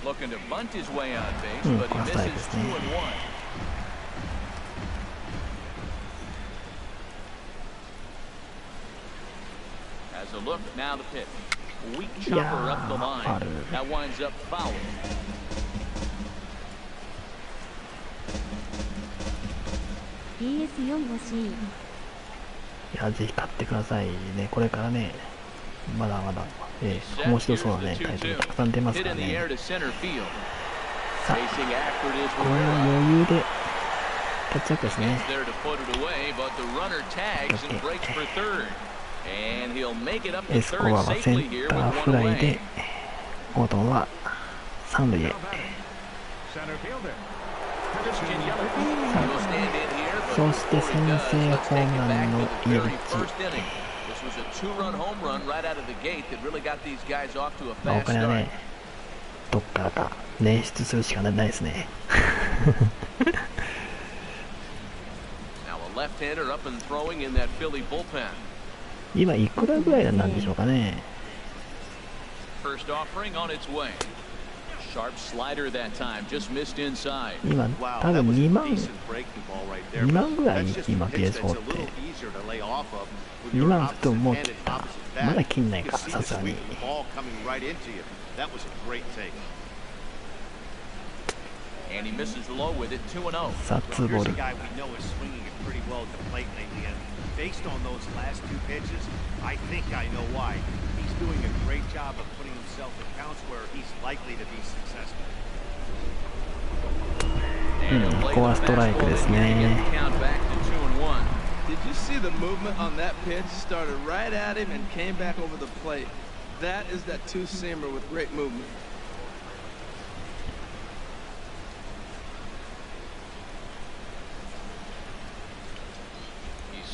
looking to bunt his way on base, うん、 but こ he れはストライク misses ですね。 2-1. As a look, now the pitch. Weak chopper up the line. foul. That winds up foul. PS4 欲しい。いや、ぜひ買ってくださいね。これからね、まだまだ、面白そうなね、タイトルたくさん出ますから Hit in the ね。 air to center field. さあ、 Chasing after it is これは余裕でキャッチアップですね。 there to put it away, but the runner tags and breaks for third. And he'll make it up to エスコ third バはセ safely ン here タ with ー one フライ away. で、オートンは三塁へ。 Center fielder. Will stand in here, but そして先制ホームランのイエリッ very チ。 first inning. This was a two-run home run right out of the gate that really got these guys off to a まあ、お fast 金は start. ね、どっからか捻出するしかないですね。 Now a left-hander up and throwing in that Philly bullpen. 今いくらぐらいなんでしょうかね。 First offering on its way. Sharp slider that time, just missed inside. 今多分2万ぐらい今 PS4 って2万ともう切ったまだ切んないかさすがに。And he misses low with it, 2-0. さあツーボール。 Based on those last two pitches, I think I know why. He's doing a great job of putting himself in counts where he's likely to be successful. ここはストライクですね。 Did you see the movement on that pitch? Started right at him and came back over the plate. That is that two-seamer with great movement.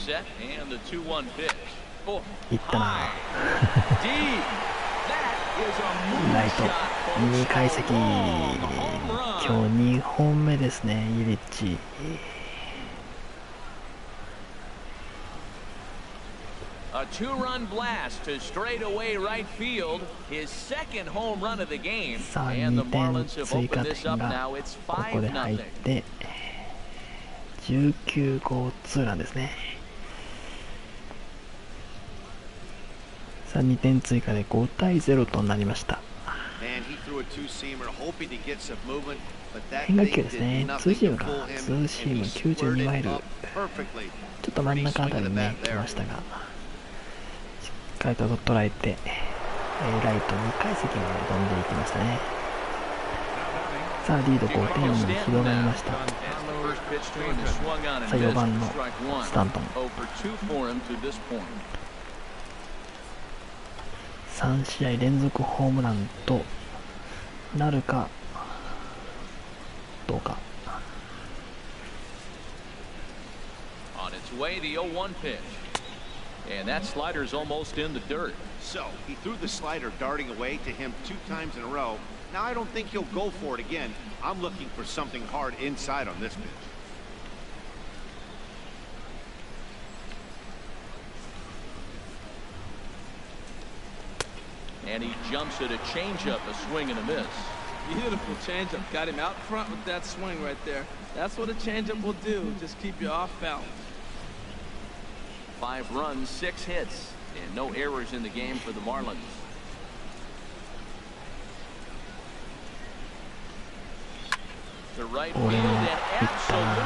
Set and the 2-1 pitch. Oh, いったな。 deep. That is a ライト moonshot. 2階席。今日2本目ですね、イエリッチ。 A two-run blast to straightaway right field. His second home run of the game. さあ And 2 the 点 Marlins have 追加 opened this 点 up が now. It's ここで入っ 5-0. て19号ツーランですね。さあ2点追加で5対0となりました。変化球ですね。ツーシームか。ツーシーム92マイル。ちょっと真ん中あたりにね来ましたが、しっかりと捉えて、ライト2階席まで飛んでいきましたね。さあリード5点に広がりました。さあ4番のスタントン。3試合連続ホームランとなるかどうか。 On its way, the 0-1 pitch. And that slider's almost in the dirt. So he threw the slider darting away to him 2 times in a row. Now I don't think he'll go for it again. I'm looking for something hard inside on this pitch. And he jumps at a changeup, a swing and a miss. Beautiful changeup. Got him out front with that swing right there. That's what a changeup will do. Just keep you off balance. 5 runs, 6 hits, and no errors in the game for the Marlins. The right field and absolutely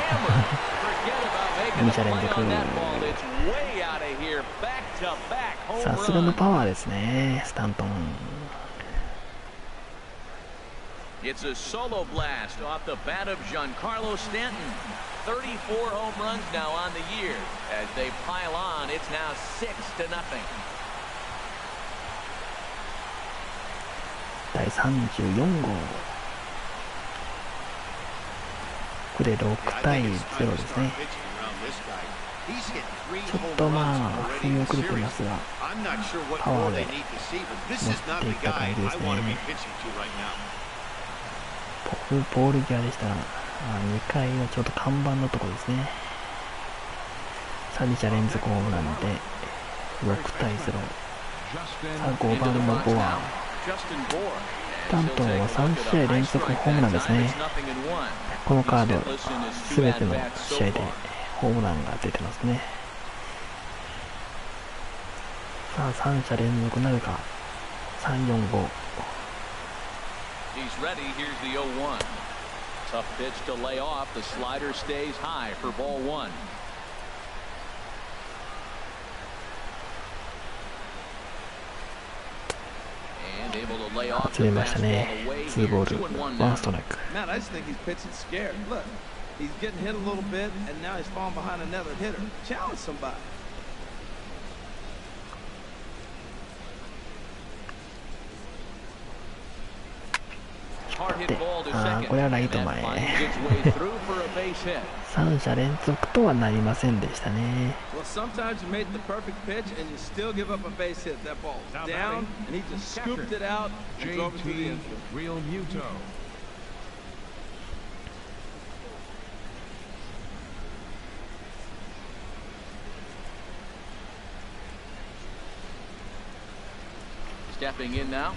hammered. Forget about making a play on that ball. It's way out of here. Back to back home さすがの run. パワーですね、スタントン。 It's a solo blast off the bat of Giancarlo Stanton. 34 home runs now on the year. As they pile on, it's now 6-0. 第34号。これ6対0ですね。ちょっとまあ踏み遅れてますが、パワーで持っていった感じですね。ボール際でしたら、2回のちょうど看板のところですね。3者連続ホームランで6対0。さあ5番のボアン。なんと3試合連続ホームランですね。このカード全ての試合でホームランが出てますね。さあ3者連続なるか。345。He's ready. Here's the 0-1. Tough pitch to lay off. The slider stays high for ball one. And able to lay off the fastball away. 2ボール1ストライク。 Man, I just think he's pitching scared. Look, he's getting hit a little bit, and now he's falling behind another hitter. Challenge somebody. これはライト前。3者連続とはなりませんでしたね。Well, sometimes you make the perfect pitch and you still give up a base hit. That ball down, and he just scooped it out and drove it to the infield. Real Muto.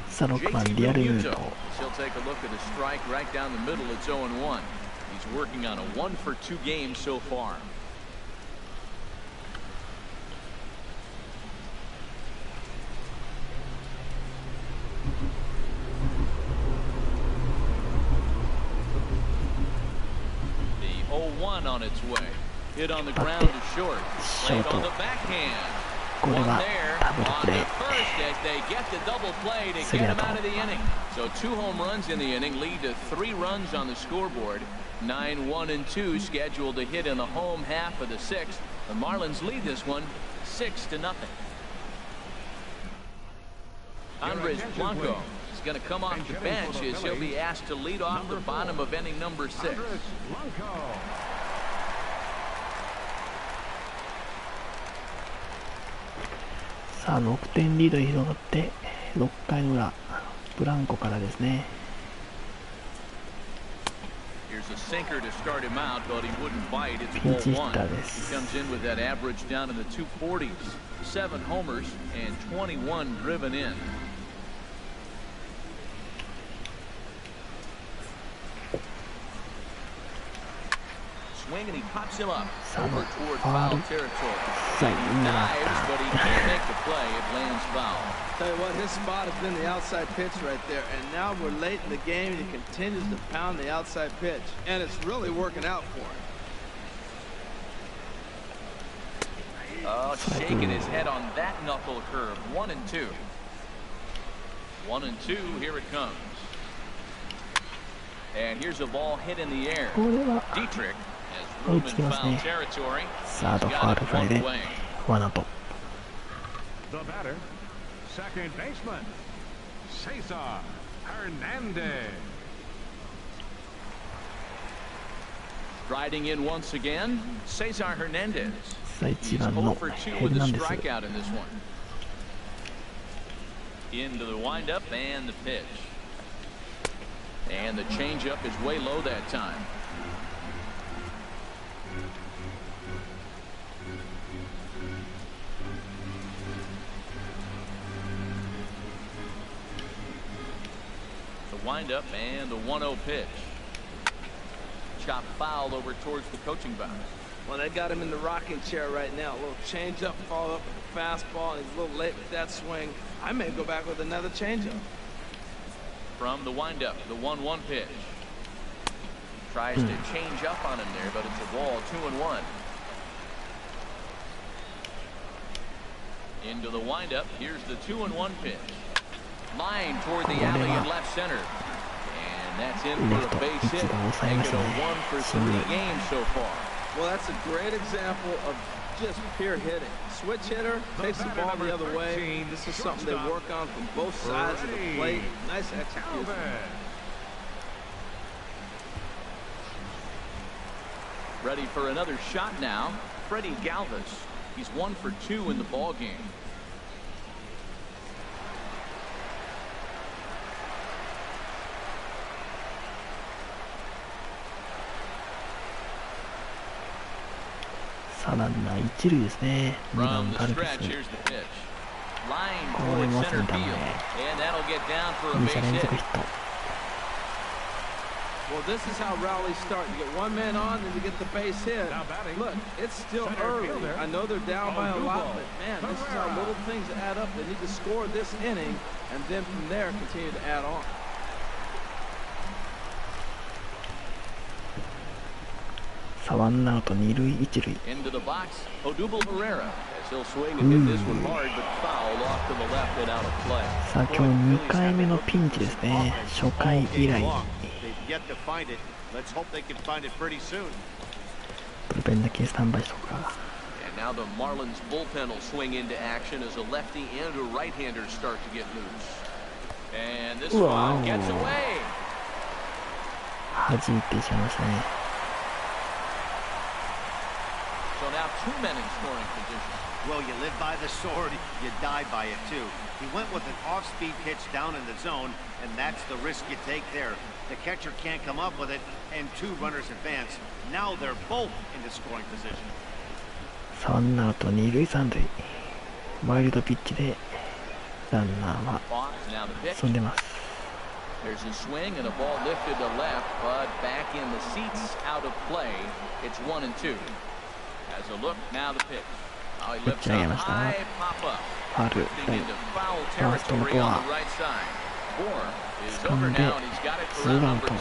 さあ6番リアルムート。He'll take a look at a strike right down the middle. It's 0-1. He's working on a 1-for-2 game so far. The 0-1 on its way. Hit on the ground to short. Played on the backhand. これはダブルプレー。スリーアウト。 So 2 home runs in the inning lead to 3 runs on the scoreboard. 9-1 and 2 scheduled to hit in the home half of the 6th. The Marlins lead this one 6-0. Andres Blanco is going to come off the bench as he'll be asked to lead off the bottom of inning number 6. さあ6点リードに広がって6回の裏、ブランコからですね。Here's a sinker to start him out, but he wouldn't bite. It's ピンチヒッ ball タ one. ーです。 He comes in with that average down in the 240s. 7 homers and 21 driven in. Swing and he pops him up over toward foul territory. He dives, but he can't make the play. It lands foul. Tell you what, his spot has been the outside pitch right there, and now we're late in the game, and he continues to pound the outside pitch, and it's really working out for him. Oh, shaking his head on that knuckle curve. 1-2. 1-2. Here it comes. And here's a ball hit in the air. これは Dietrich 追いつきますね。サードファウルフライでワンアウト。 The batter, second baseman, Cesar Hernandez. Striding in once again, Cesar Hernandez. さあ He's 1番 0 の for 2ヘ with ルナ a ンデス。 strikeout in this one. Into the windup and the pitch. And the changeup is way low that time. The windup and the 1-0 pitch. Chop foul over towards the coaching box. Well, they got him in the rocking chair right now. A little changeup, follow up with a fastball, and he's a little late with that swing. I may go back with another changeup. From the windup, the 1-1 pitch. Tries to change up on him there, but it's a ball. 2-1. Into the windup. Here's the 2-1 pitch. Line toward the alley in left center. And that's in for a base hit. Making a 1 for 3 games so far. Well, that's a great example of just pure hitting. Switch hitter takes the ball the other way. This is something they work on from both sides of the plate. Nice execution. Ready for another shot now. Freddie Galvis. He's 1 for 2 in the ball game.さあランナー一塁ですね。2番 From ガ the ルベ stretch, ス。 here's the pitch. Line これ toward も center セン field. ター前。 And that'll get down for a 2 base 者連 hit. 続ヒット。 Well, this is how rallies start. You get one man on, then you get the base hit. Look, it's still early. I know they're down by a lot, but man, this is how little things add up. They need to score this inning, and then from there continue to add on. さあワンアウト2塁1塁。 Into the box, Odubel Herrera as he'll swing and hit this one hard, but foul off to the left and out of play. さあ今日2回目のピンチですね。初回以来。 Yet to find it. Let's hope they can find it pretty soon. ブルペンだけスタンバイしとくか。 And now the Marlins bullpen will swing into action as a lefty and a right-hander start to get loose. And this one gets away. 弾いてしまいましたね。 So now 2 men in scoring position. Well, you live by the sword, you die by it too. He went with an off-speed pitch down in the zone, and that's the risk you take there. The catcher can't come up with it, and 2 runners advance. Now they're both into scoring position. さあワンアウト2塁3塁。ワイルドピッチでランナーは Pause, now the pitch. 進んでます。 There's a swing and a ball lifted to left, but back in the seats, out of play. It's 1 and 2. As a look, now the pitch. Oh, he lifts up high, pop up. ファウル Getting into foul territory on the right side. Bohr is over now, and he's got it for round number 2.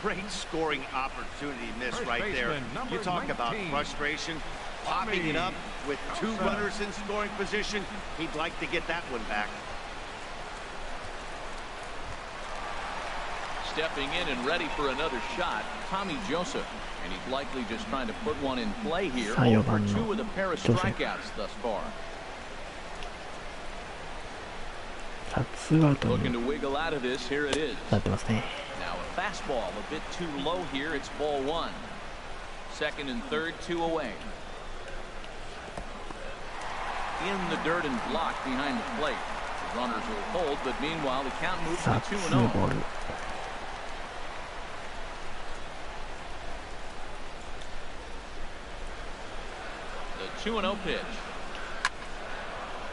Great scoring opportunity miss right there. You talk about frustration, popping it up with 2 runners in scoring position. He'd like to get that one back. Stepping in and ready for another shot, Tommy Joseph. And he's likely just trying to put one in play here. さあ4 Over 番 2 の with a pair of ジョセフ。 strikeouts thus far. さあ2アウト Looking に to wiggle out of this. Here it is. なってますね。 Now a fastball a bit too low here. It's ball 1. Second and third, 2 away. In the dirt and blocked behind the plate. The runners will hold, but meanwhile the count moves さあ to 2 ボ 2-0. ール。 The 2-0 pitch.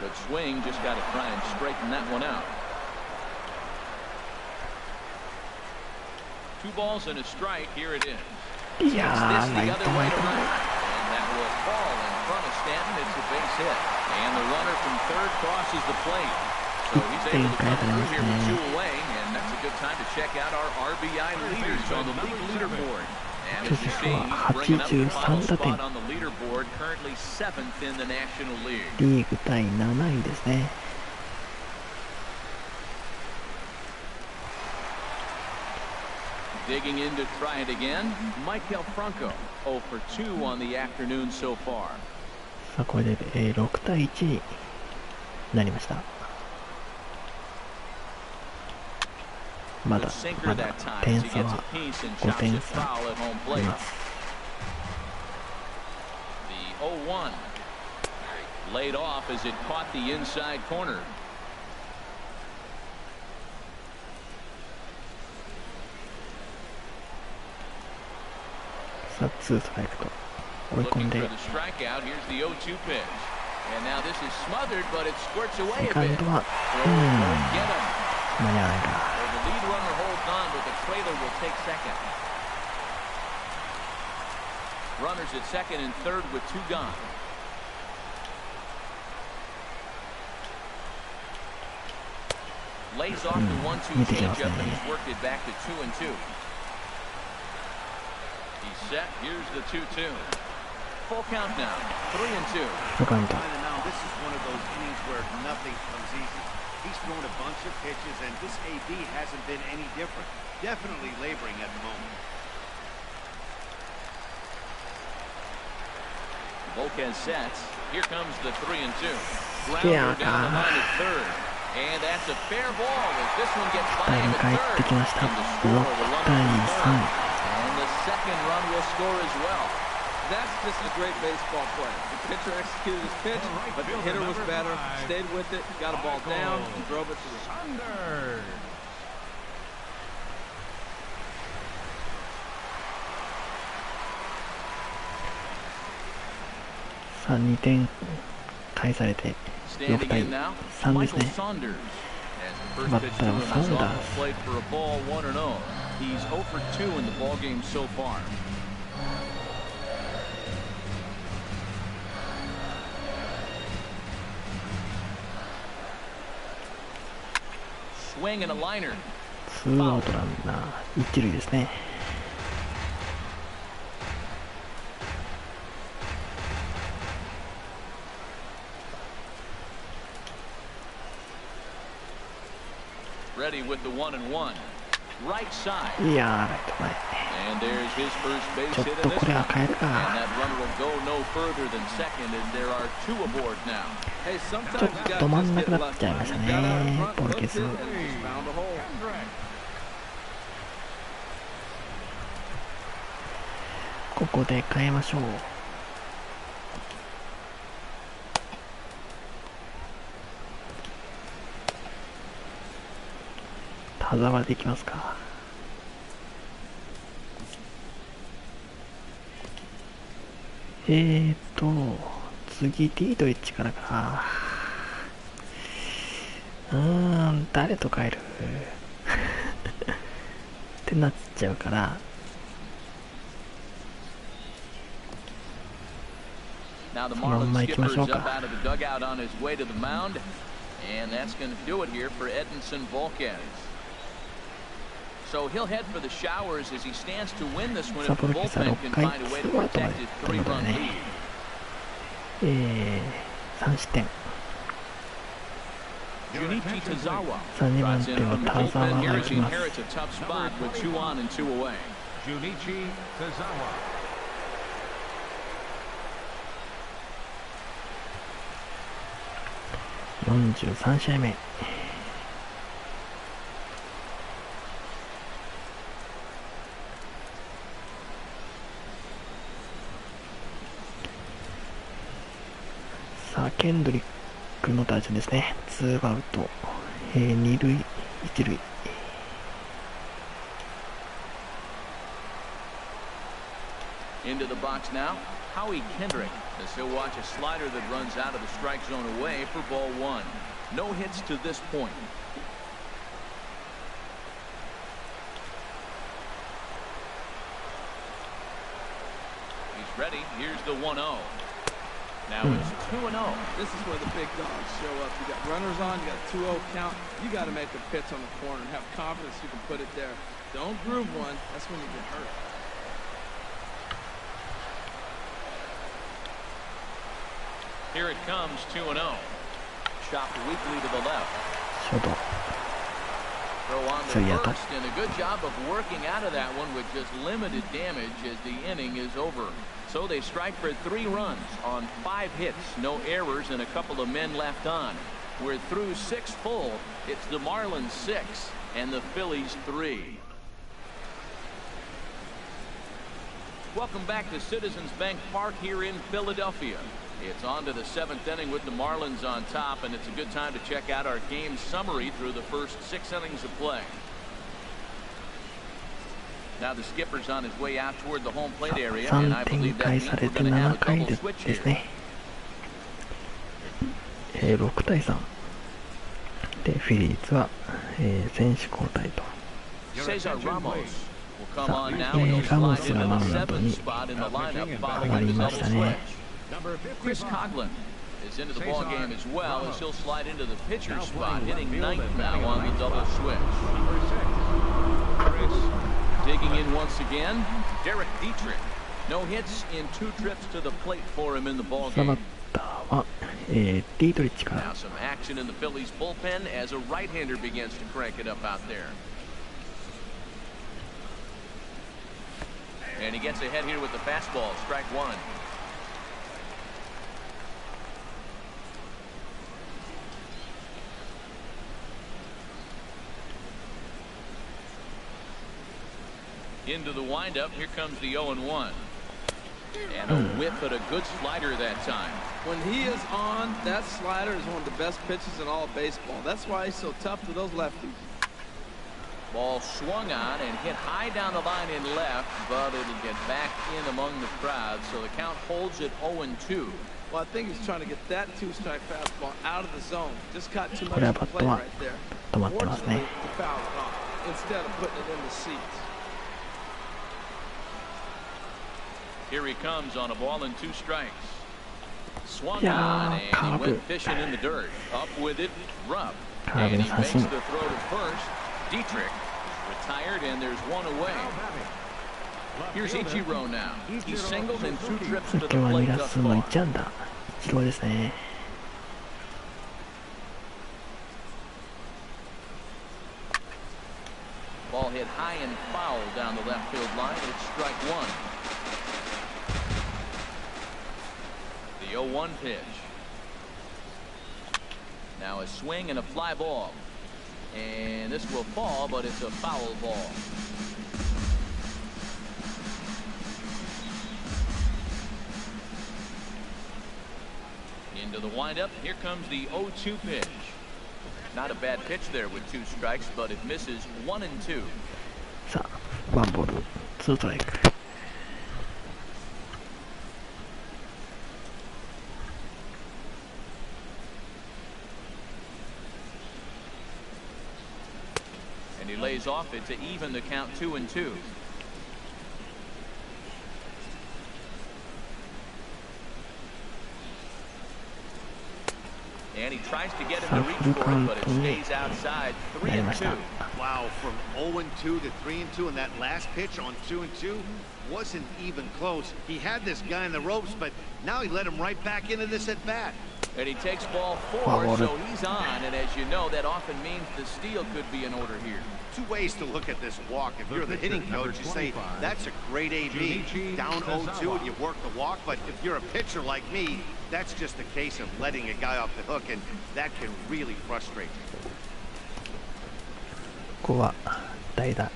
Good swing, just got to try and straighten that one out. 2 balls and a strike. Here it is. いや This ーライ the ト other 前 way と to right. And that will fall in front of Stanton. It's a base hit. And the runner from third crosses the plate. So he's able to come through here with 2 away. And that's a good time to check out our RBI leaders on the league leaderboard. And as you see, he's bringing up the final spot on the leaderboard. Currently 7th in the National League. リーグ第7位ですね。 Digging in to try it again, Michael Franco, 0 for 2 on the afternoon so far. さあこれで、6対1になりました。まだ点差は5点差あります。 The 0-1 laid off as it caught the inside corner. さあ2ストライクと追い込ん Looking で for the strikeout. Here's the 0-2 pitch. And now this is smothered, but it squirts away セ a カン bit. ドは Won't get him. 間に合わないか。 Well, the lead runner holds on, but the trailer will take second. Runners at second and third with 2 gone. Lays off the 1-2 changeup and he's worked it back to 2-2. He's set. Here's the 2-2. Full count now. 3-2. フルカウント。 Now, this is one of those innings where nothing comes easy. He's thrown a bunch of pitches, and this AB hasn't been any different. Definitely laboring at the moment. Volquez sets. Here comes the 3-2. Yeah, Grounder down the line at third. And that's a fair ball as this one gets by him at third. And the score will run on third. And the second run will score as well. That's just a great baseball play. The pitcher executed his pitch, but the hitter was better, stayed with it, got a ball down, and drove it to the Saunders. さあ2点返されて6対3ですね。バッターはサウンダース。He's 0 for 2 in the ball game so far. Swing and a liner. ツーアウトランナー一塁ですね。Ready with the 1-1. Right side. いやー、ライト前。 And there's his first base ちょっ hit と in こ this れ one. は変える And か。 that runner will go no further than second, and there are 2 aboard now. Hey, ちょ sometimes っ you gotta と真 just ん get 中になっ lucky. ちゃいました You got out ね。 in front, ボールケ hooked ース。 it, and just found a hole. ここで変えましょう。田沢でいきますか。次ディートリッチからか。誰と変えるってなっちゃうから。Now the そのまんま Marlins 行きましょ skipper's う up か。 out of the dugout on his way to the mound, and that's going to do it here for Edinson Volquez. So he'll head for the showers as he stands to win this one if the bullpen can find a way to protect his 3-run lead. 3失点。 Junichi Tazawa 3、2番 drives 手 in は from the 田沢 bullpen が here 行 as き he ます。 inherits a tough spot with 2 on and 2 away. Junichi Tazawa. 43試合目。さあ、ケンドリックの打順ですね。2アウト、2塁、1塁。Into the box now, Howie Kendrick, as he'll watch a slider that runs out of the strike zone away for ball 1. No hits to this point. He's ready. Here's the 1-0. Now it's 2-0. This is where the big dogs show up. You got runners on, you got a 2-0 count. You got to make a pitch on the corner and have confidence you can put it there. Don't groove one. That's when you get hurt. Here it comes, 2-0. Chopped weakly to the left. ショート。 Throw on the スリーアウト。 first, and a good job of working out of that one with just limited damage as the inning is over. So they strike for 3 runs on 5 hits, no errors, and a couple of men left on. We're through 6 full. It's the Marlins 6 and the Phillies 3. Welcome back to Citizens Bank Park here in Philadelphia. It's on to the 7th inning with the Marlins on top, and it's a good time to check out our game summary through the first 6 innings of play. Now the skipper's on his way out toward the home plate area, and I 3点 believe that 返 means され we're て going to have 7 a 回 double で switch で here. すね。6対3。で、フィリーズは、選手交代と。 Cesar Ramos will come さあ、 on now, and he'll ラモ slide スが into マ the ウンド 7th に spot in the lineup 上 following がり the ま double したね。 switch. Chris Coughlin is into the ball game as well as he'll slide into the pitcher spot, hitting 9th now on the double switch. Number 6, Chris. Digging in once again, Derek Dietrich. No hits in 2 trips to the plate for him in the ball さあ、バッ game. ターは、ディートリッチから。 Now some action in the Phillies bullpen as a right-hander begins to crank it up out there. And he gets ahead here with the fastball, strike 1. Into the windup, here comes the 0-1. And a whiff at a good slider that time. When he is on, that slider is one of the best pitches in all of baseball. That's why he's so tough to those lefties. Ball swung on and hit high down the line in left, but it'll get back in among the crowd, so the count holds at 0-2. Well, I think he's trying to get that two-strike fastball out of the zone. Just caught too much of the play right there. Fortunately, he fouled it off instead of putting it in the seats. Here he comes on a ball and 2 strikes. Swung on and he went fishing in the dirt. Up with it, Rupp. And he makes the throw to first. Dietrich retired, and there's 1 away. Here's Ichiro now. He singled in 2 trips to the plate thus far. Ball hit high and foul down the left field line. It's strike 1. The 0-1 pitch. Now a swing and a fly ball. And this will fall, but it's a foul ball. Into the windup. Here comes the 0-2 pitch. Not a bad pitch there with 2 strikes, but it misses 1-2. さあ、1ボール、2ストライク。And he lays off it to even the count 2-2. And he tries to get him to reach for it, but it stays outside. 3-2. Wow, from 0-2 to 3-2, and that last pitch on 2-2 wasn't even close. He had this guy in the ropes, but now he let him right back into this at bat. And he takes ball 4, so he's on. And as you know, that often means the steal could be in order here. 2 ways to look at this walk. If you're the hitting coach, you say, that's a great AB. Down 0-2 and you work the walk. But if you're a pitcher like me, that's just a case of letting a guy off the hook, and that can really frustrate you. ここは代打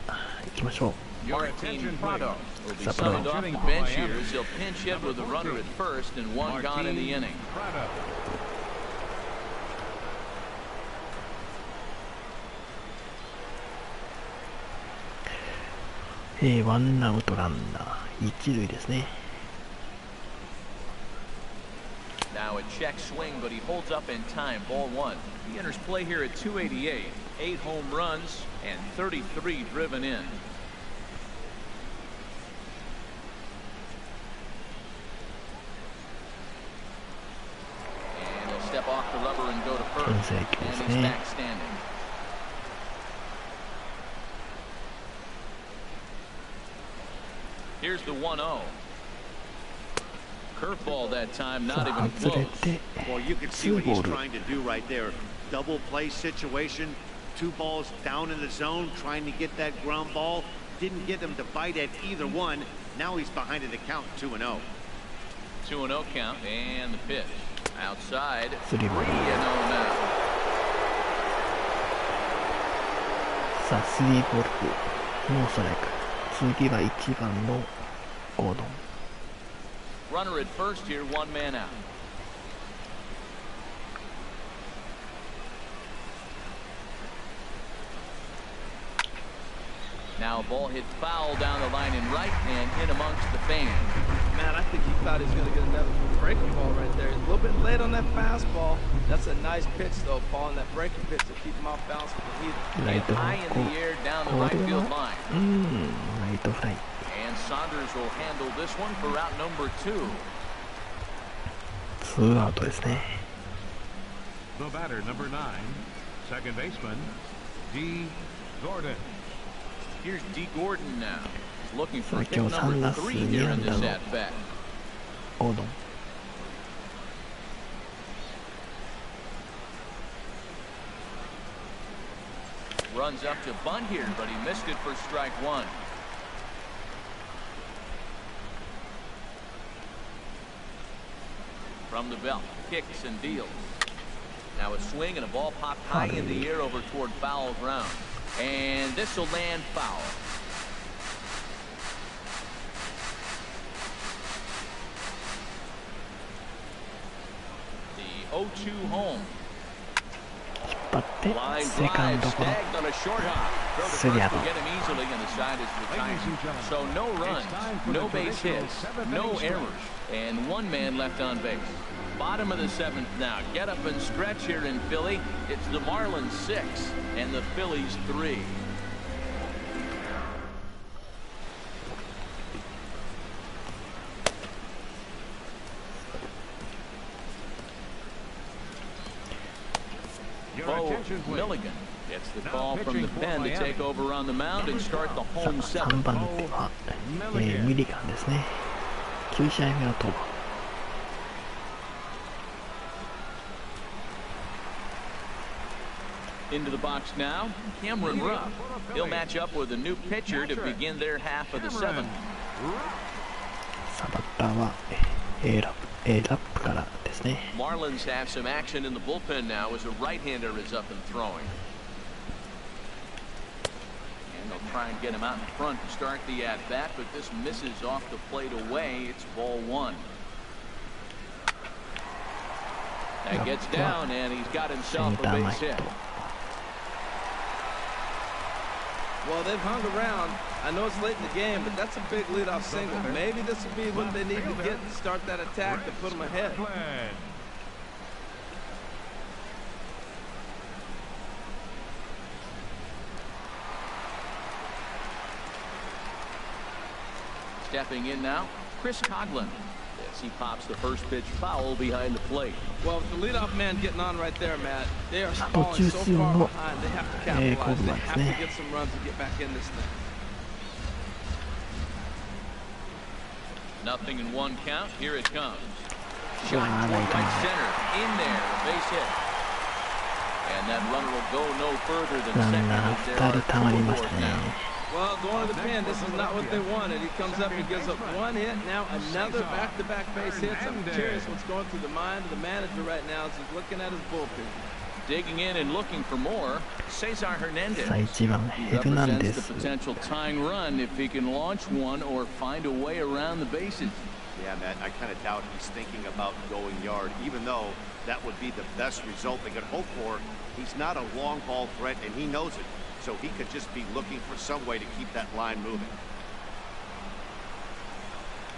行きましょう。Martin Prado will be summoned off the bench here as he'll pinch hit with a runner at first and 1 gone in the inning.ワンアウトランナー1塁ですね。Now a check swing, but he holds up in time. Ball 1. He enters play here at 288. 8 home runs and 33 driven in. And he'll step off the rubber and go to first. And he's back standing. Here's the 1-0. Curveball that time, not even close. Well, you can see what he's trying to do right there. Double play situation, 2 balls down in the zone, trying to get that ground ball. Didn't get him to bite at either one. Now he's behind in the count, 2-0. 2-0 count, and the pitch. Outside, 3-0 now. さあ、3ボール、ノーストライク。次は1番のゴードン。Runner at first here, 1 man out. Now a ball hit foul down the line in right and in amongst the fans. Man, I think he thought he was going to get another breaking ball right there. He's a little bit late on that fastball. That's a nice pitch, though, Paul, on that breaking pitch to keep him off balance with the heat. High in the air down the right field line. ライトフライ。 And Saunders will handle this one for out number 2. 2アウトですね。 The batter, number 9, second baseman, D. Gordon. Here's D. Gordon now. He's looking for hit number 3 here in this at-bat. ゴードン。 Runs up to bunt here, but he missed it for strike 1. From the belt, kicks and deals. Now a swing and a ball popped high in the air over toward foul ground. And this will land foul. 0-2 home. 引っ張って Line セカン drive ドゴロ snagged on a short hop. Throw to スリーアウ first ト will get him easily, and the side is retired. So no runs, no base hits, no errors, and one man left on base. Bottom of the 7th now. Get up and stretch here in Philly. It's the Marlins 6 and the Phillies 3. Bo Milligan gets the call from the pen to take over on the mound and start the home 3 7th. 番手は、ミリガンですね。9試合目の登板。Into the box now, Cameron Rupp. He'll match up with a new pitcher to begin their half of the 7th. さあバッターは A ラップからですね。 Marlins have some action in the bullpen now as a right-hander is up and throwing. And they'll try and get him out in front to start the at-bat, but this misses off the plate away. It's ball 1. That gets down, and he's got himself a base hit. Well, they've hung around. I know it's late in the game, but that's a big leadoff single. Maybe this will be what they need to get to start that attack to put them ahead. Stepping in now, Chris Coghlan. As he pops the first pitch foul behind the plate. Well, with the leadoff man getting on right there, Matt, they are falling so far behind. They have to capitalize. They have to get some runs to get back in this thing. Nothing in 1 count. Here it comes. Shot toward right center. In there, a base hit. And that runner will go no further than second. There are 2 aboard now. Well, going to the pin, this is not what they wanted. He comes up and gives up 1 hit, now another back-to-back base hits. I'm curious what's going through the mind of the manager right now as he's looking at his bullpen. Digging in and looking for more, Cesar Hernandez. さあ1番ヘルナンデ Represents ス。 the potential tying run if he can launch one or find a way around the bases. Yeah, Matt, I kind of doubt he's thinking about going yard, even though that would be the best result they could hope for. He's not a long ball threat, and he knows it. So he could just be looking for some way to keep that line moving.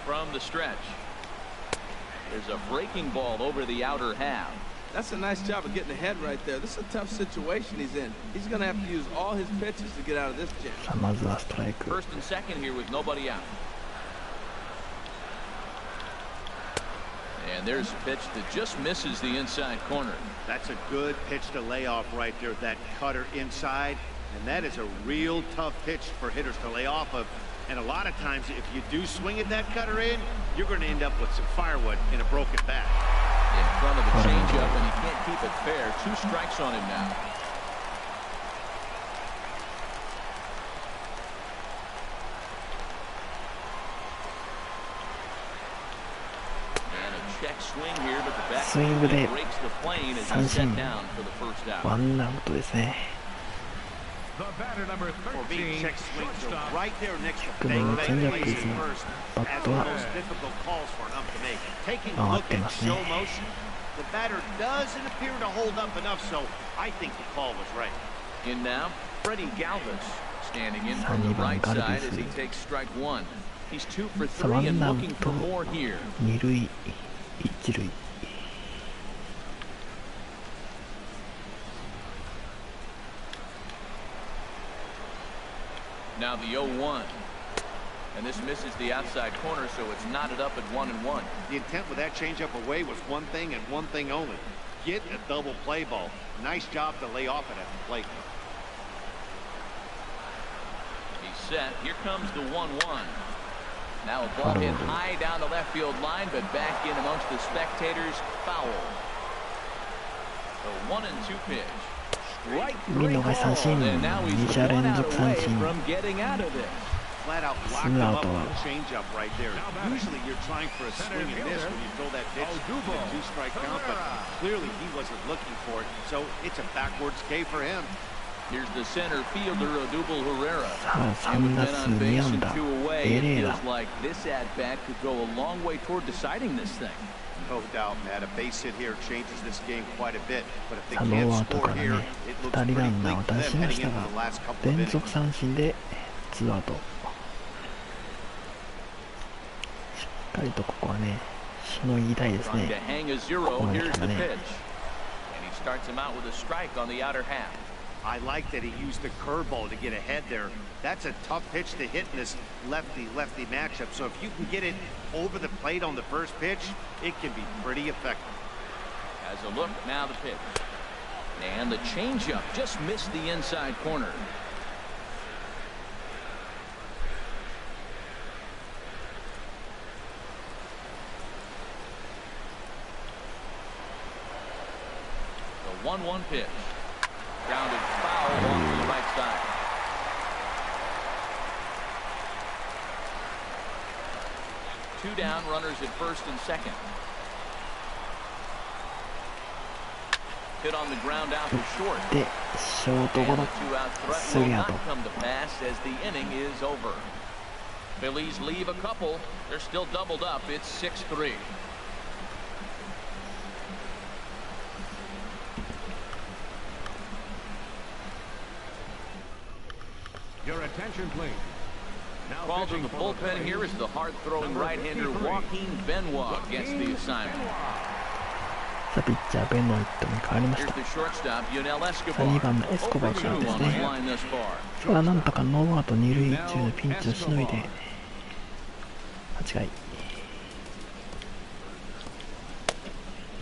From the stretch, there's a breaking ball over the outer half. That's a nice job of getting ahead right there. This is a tough situation he's in. He's going to have to use all his pitches to get out of this jam. さあまずはストライク。 First and second here with nobody out. And there's a pitch that just misses the inside corner. That's a good pitch to lay off right there, that cutter inside. And that is a real tough pitch for hitters to lay off of. And a lot of times, if you do swing at that cutter in, you're going to end up with some firewood in a broken bat. In front of the changeup, and he can't keep it fair. 2 strikes on him now. And a check swing here, but the bat breaks the plane as he's set down for the first out. ワンアウトですね。 The batter number For me, 13, check swings are shortstop. right there next to でも bang チェンジア bang ップで plays すね。 first バ as ッ the トは most difficult calls for an ump to make. Taking a 回っ look て at ま the すね。 show motion, the batter doesn't appear to hold up enough, so I think the call was right. In now, Freddie Galvis standing in from the right side as he takes strike 1. He's 2 for 3 and looking for more here. 2塁1塁。 Now the 0-1. And this misses the outside corner, so it's knotted up at 1-1. The intent with that changeup away was one thing and one thing only. Get a double play ball. Nice job to lay off it at the plate. He's set. Here comes the 1-1. Now a ball hit high down the left field line, but back in amongst the spectators. Foul. The 1-2 pitch. Right, 見逃し三振。2者連続三振。 from getting out of this. Flat out locked him up with a changeup right there. Usually you're trying for a swing and miss when you throw that pitch in a 2-strike count, but clearly he wasn't looking for it, so it's a backwards K for him. Here's the center fielder, Odubel Herrera. さあ3打数2安打。 It feels like this at bat could go a long way toward deciding this thing. No doubt, Matt. A base hit here changes this game quite a bit. But if they ノー can't アウト score から here, ね、 it looks 2人 pretty ランナー bleak を for 出 them しま heading した into が、 the last couple of 連 innings. 続三振で2アウト。しっかりとここはね、しのぎたいですね。ここまで来たらね。Starts him out with a strike on the outer half. I like that he used the curveball to get ahead there. That's a tough pitch to hit in this lefty-lefty matchup. So if you can get it over the plate on the first pitch, it can be pretty effective. Has a look, now the pitch. And the changeup just missed the inside corner. The 1-1 pitch. Grounded foul off to the right side. Two down, runners at first and second. Hit on the ground out to short. で、ショートゴロ、 Two-out threat ス will リーアウ not ト。 come to pass as the inning is over. Phillies leave a couple. They're still doubled up. It's 6-3. Your attention, please. Now Called in pitching the for bullpen Phillies, here is the hard-throwing number right-hander 53, Joaquin Benoit gets the assignment. さあ、ピッチャー、ベンノイットに変わりまし Here's た。 the shortstop, Yunel さあ、 Escobar. 2番のエスコバー Over からで 2 on す his ね。 line thus far. さあ、なんとかノーアウト2塁1塁のピンチをしのいで、8回。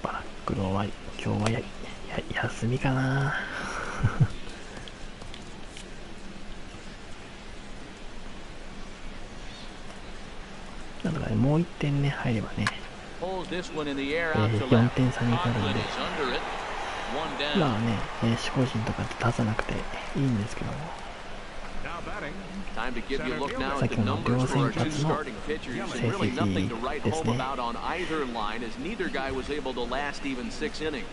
バラックローは今日は休みかな。なんとかね、もう1点ね、入ればね、 Pulls this one in the air out to 4 left. 点差に変わるん Conklin で、 is under it. One down. まあね、守護神とか出さなくていいんですけども、 now batting. Time to give you a look now at 先 the ほどの numbers 両 for our 先 two 発の starting pitchers, 成 and really nothing to 績 write です home ね。 about on either line, as neither guy was able to last even 6 innings.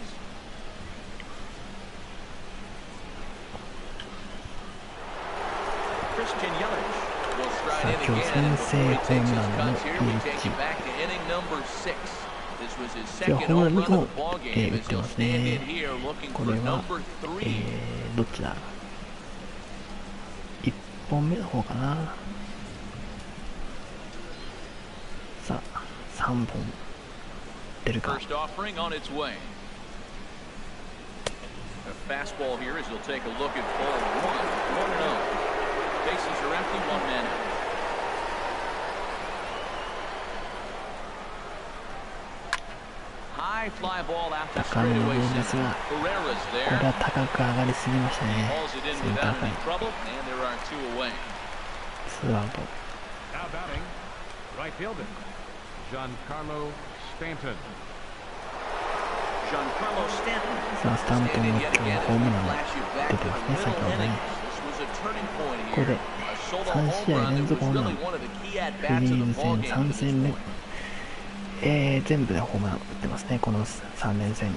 Christian Yelich will stride in さあ、今日 again, and 先制 before he ホー takes ム his ランの cuts here, we リ take ーチ。 it back to inning number 6. This was his 今日 second ホームラン home 2 run 本 of the ball 打 game っ as て he'll ます stand in ね。 here looking こ for れは、 number 3. どっちだ ?1 本目の方かな。さあ、3本出るか。 First offering on its way. A fastball here as he'll take a look at ball 1-0. Bases are empty, one man out. High fly ball out to 高めのボ straightaway ールです center. が、 Herrera's これ there. は高く上がりすぎましたね。 Hauls it in センタ without ーフライ any trouble, and there are 2 away. 2アウト。 Now batting. Right fielder. Giancarlo Stanton. Giancarlo Stanton. さあ、スタントン Standing も yet 今日 again ホーム to ラン flash you back 出 to て the ますね、先 middle ほど innings. ね。 This was a turning point これ here. で A solo 3 home 試合 run 連 that 続 was ホームラ really ン。 one of the key at フィ bats リ of ー the ズ ball 戦 game 3 to this 戦目、 point. 全部でホームラン打ってますね、この3連戦。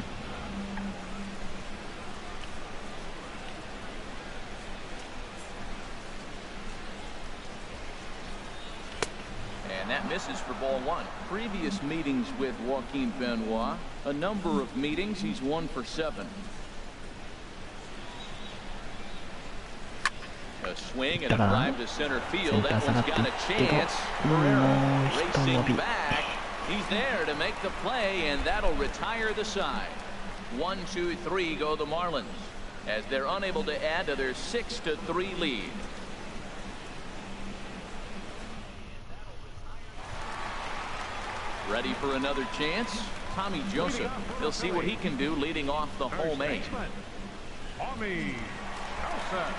And that misses for ball 1. Previous meetings with Joaquin Benoit, a number of meetings, he's 1 for 7. A swing and a drive to center field. That one's got a chance. Herrera racing back. He's there to make the play, and that'll retire the side. 1, 2, 3 go the Marlins as they're unable to add to their 6-3 lead. Ready for another chance? Tommy Joseph. He'll see what he can do leading off the home 8. Tommy Joseph.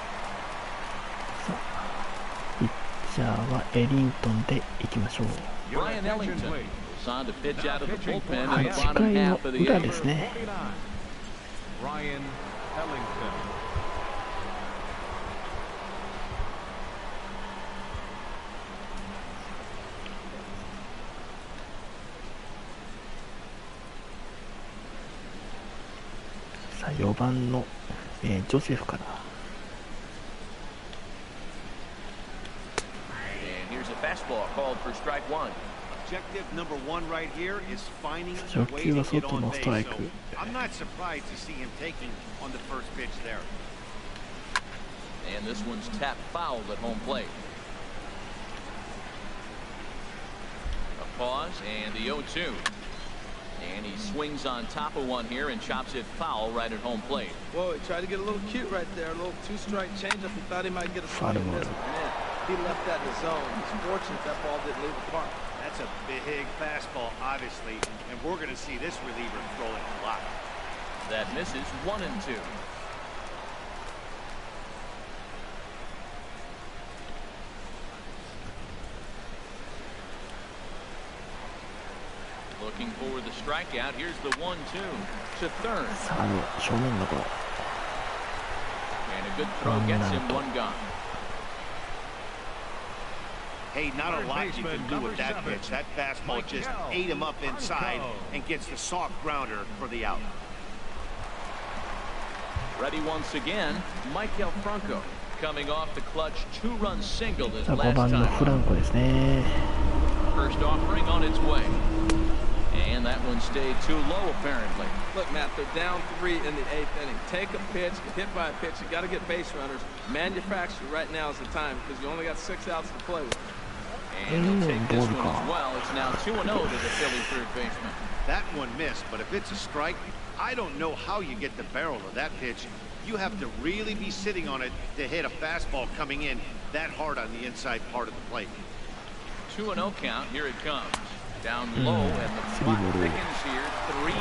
ピッチャーはエリントンでいきましょう。 Brian Ellington was on to pitch out of the bullpen in 8 the 回 bottom の half of the 裏 8th. ですね。 Brian Ellington. さあ、4番の、ジョセフから。 And here's a fastball called for strike 1. objective number one right here is finding 初 a way 球 to は get 外 on の base. ストライ So ク。 I'm not surprised to see him taking on the first pitch there. And this one's tapped foul at home plate. A pause and the 0-2. And he swings on top of one here and chops it foul right at home plate. Whoa, he tried to get a little cute right there. A little two-strike changeup. He thought he might get a swing and miss. Man, he left that in the zone. He's fortunate that ball didn't leave the park. That's a big fastball, obviously, and we're going to see this reliever throw it a lot. That misses 1-2. Looking for the strikeout. Here's the 1-2 to third. サード正面のところ。 And a good throw gets him one gone. Hey, not a lot you can do with that pitch. That fastball just ate him up inside and gets the soft grounder for the out. Ready once again, Michael Franco coming off the clutch two-run single this 5 last 番のフラ time. ンコですね。 First offering on its way. And that one stayed too low, apparently. Look, Matt, they're down 3 in the 8th inning. Take a pitch, get hit by a pitch. You got to get base runners. Manufacture right now is the time because you only got 6 outs to play with. And he'll take this one as well. It's now 2-0 to the Phillies third baseman. That one missed, but if it's a strike, I don't know how you get the barrel of that pitch. You have to really be sitting on it to hit a fastball coming in that hard on the inside part of the plate. 2-0 count. Here it comes. Down low, and the clock thickens here. 3-0.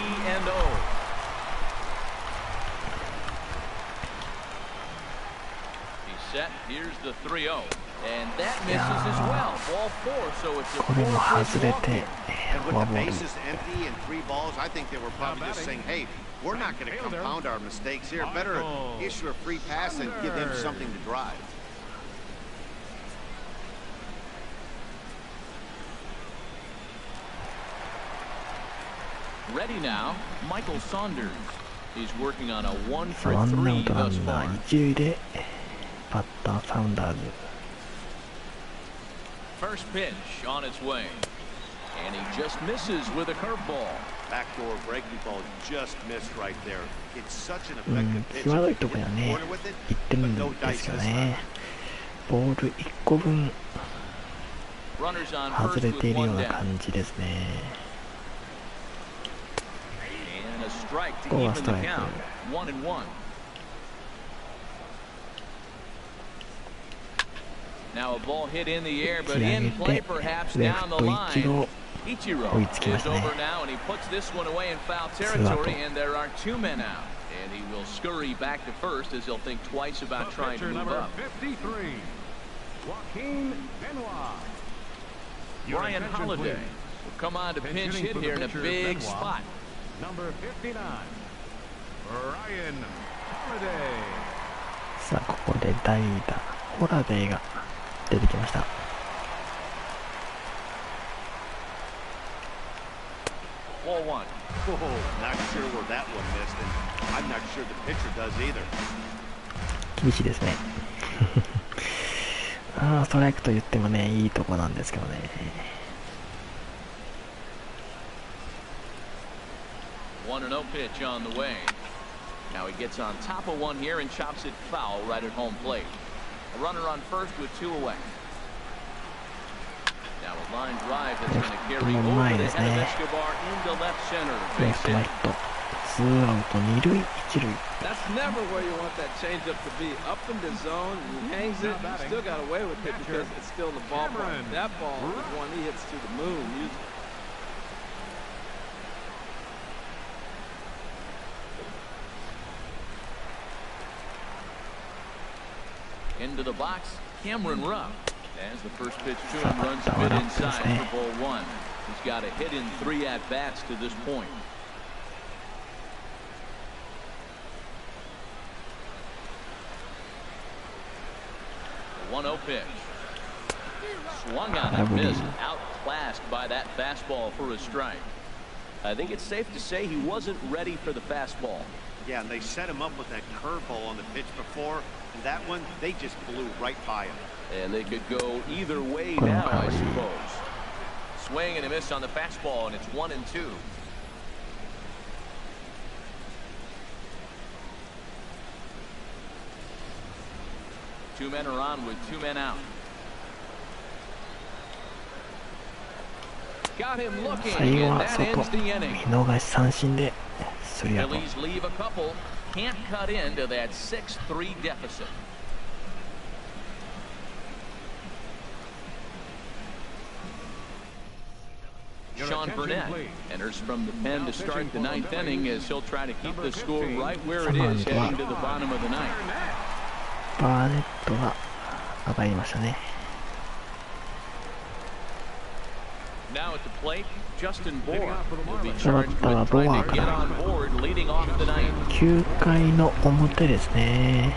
He's set. Here's the 3-0. And that misses as well. Ball 4, so it's a これも外れて And フ with ォア the ボール。 bases empty and 3 balls, I think they were probably just saying, hey, we're not going to compound our mistakes here. Better issue a free pass and give him something to drive. Ready now, Michael Saunders. He's working on a 1 for ワンアウ 3 トラ thus ンナ far. ー一塁でバッターサウンダーズ。 First pitch on its way. And he just misses with a curveball. Backdoor breaking ball just missed right there. It's such an うん effective pitch. 際どいところにはね Corner with it, 行ってる but ん no で dice すけど this time. ね。ボール1個分 Runners on 外 first れてい with るよう one な down. 感じですね。 And a strike to ここは even ス the トライク。 count. 1-1. Now a ball hit in the air, but in play perhaps レ down フ the ト line. 一度 Ichiro 追いつきま is したね。 over now, and he puts this one away in foul ツーアウト。 territory, and there are 2 men out. And he will scurry back to first as he'll think twice about The trying to pitcher move number up. 53, Joaquin Benoit. Your Brian attention, Holiday please. will come on to Pinch pinch hitting hit for the here in a pitcher, big Benoit. spot. Number 59, Brian Holiday. さあここで代打ホラデーが出てきました。 Ball 1. Oh, not sure where that one missed, and I'm not sure the pitcher does either. 厳しいですね。ああストライクと言ってもねいいとこなんですけどね。 1-0 pitch on the way. Now he gets on top of one here and chops it foul right at home plate. A runner on first with 2 away. Now a line drive that's going to carry over the head of Escobar into left center. レ Base フト前 hit. ヒット。ツーアウト二塁一塁。 That's never where you want that changeup to be. Up in the zone, he hangs it, you still got away with it because it's still in the ballpark. That ball is one he hits to the moon usually. Into the box, Cameron Rupp. As the first pitch to him runs a bit inside for ball 1. He's got a hit in 3 at-bats to this point. The 1-0 pitch. Swung on and missed. Outclassed by that fastball for a strike. I think it's safe to say he wasn't ready for the fastball. Yeah, and they set him up with that curveball on the pitch before, and that one, they just blew right by him. And they could go either way now, I suppose. swing and a miss on the fastball, and it's 1-2. Two men are on with two men out. Got him looking, 最後 and は that 外 ends the 見 inning. 逃し三振でスリーアウト。 Phillies leave a couple. Can't cut into that 6-3 deficit. Sean Burnett enters from the pen to start the ninth inning as he'll try to keep the score right where it is heading to the bottom of the ninth. バーネットが上がりましたね。 Now at the plate, Justin Bour will be バッ charged ターは with ボ trying ア to か get ら on board leading off the ninth. 9回の表ですね。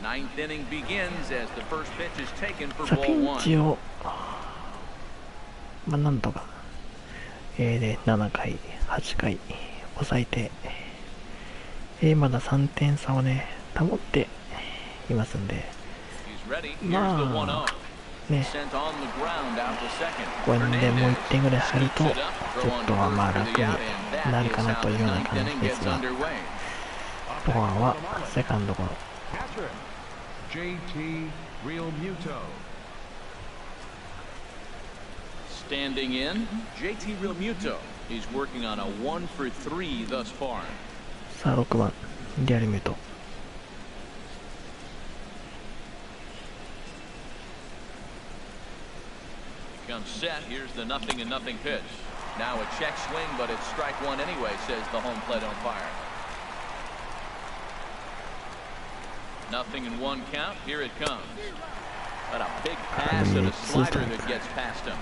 Ninth inning begins as the first pitch is taken for さあピ ball ン one. チをなんとかで7回8回抑えて、まだ3点差をね保っていますんで、 He's ready. Here's the ま 1-0. あね Sent on the ground out to second. これでもう1点ぐらい入ると Scoops ち it ょ up, っ throw on と to はまあ first for 楽 the に out, and な that る is かな how と the いうような ninth 感 inning じで gets すが、 underway. ボアはセカンドゴロ。 Catcher, JT Realmuto. Standing in, JT Realmuto. He's working on a 1-for-3 thus far. さあ6番リアルミュート。 Comes set. Here's the 0-0 pitch. Now a check swing, but it's strike one anyway, says the home plate umpire. 0-1 count. Here it comes. But a big pass and a slider that gets past him.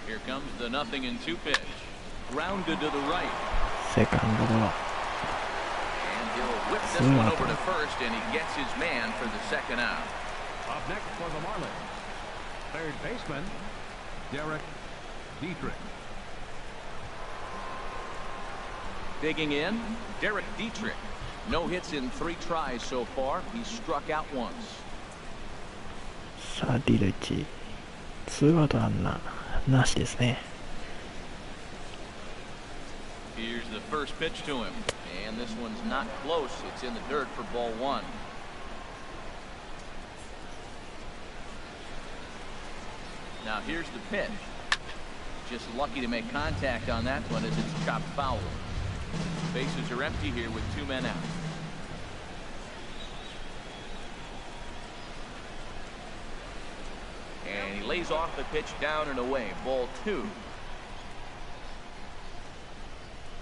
Here comes the 0-2 pitch. Grounded to the right. セカンドゴロ。 And he'll whip this one over to first, and he gets his man for the second out. Up next for the Marlins, third baseman, Derek Dietrich. Digging in, Derek Dietrich. No hits in 3 tries so far. He's struck out once. さあディルチ2アウトランナーなしですね。 Here's the first pitch to him, and this one's not close. It's in the dirt for ball one. Now here's the pitch. Just lucky to make contact on that one as it's chopped foul. Bases are empty here with 2 men out. And he lays off the pitch down and away. Ball 2.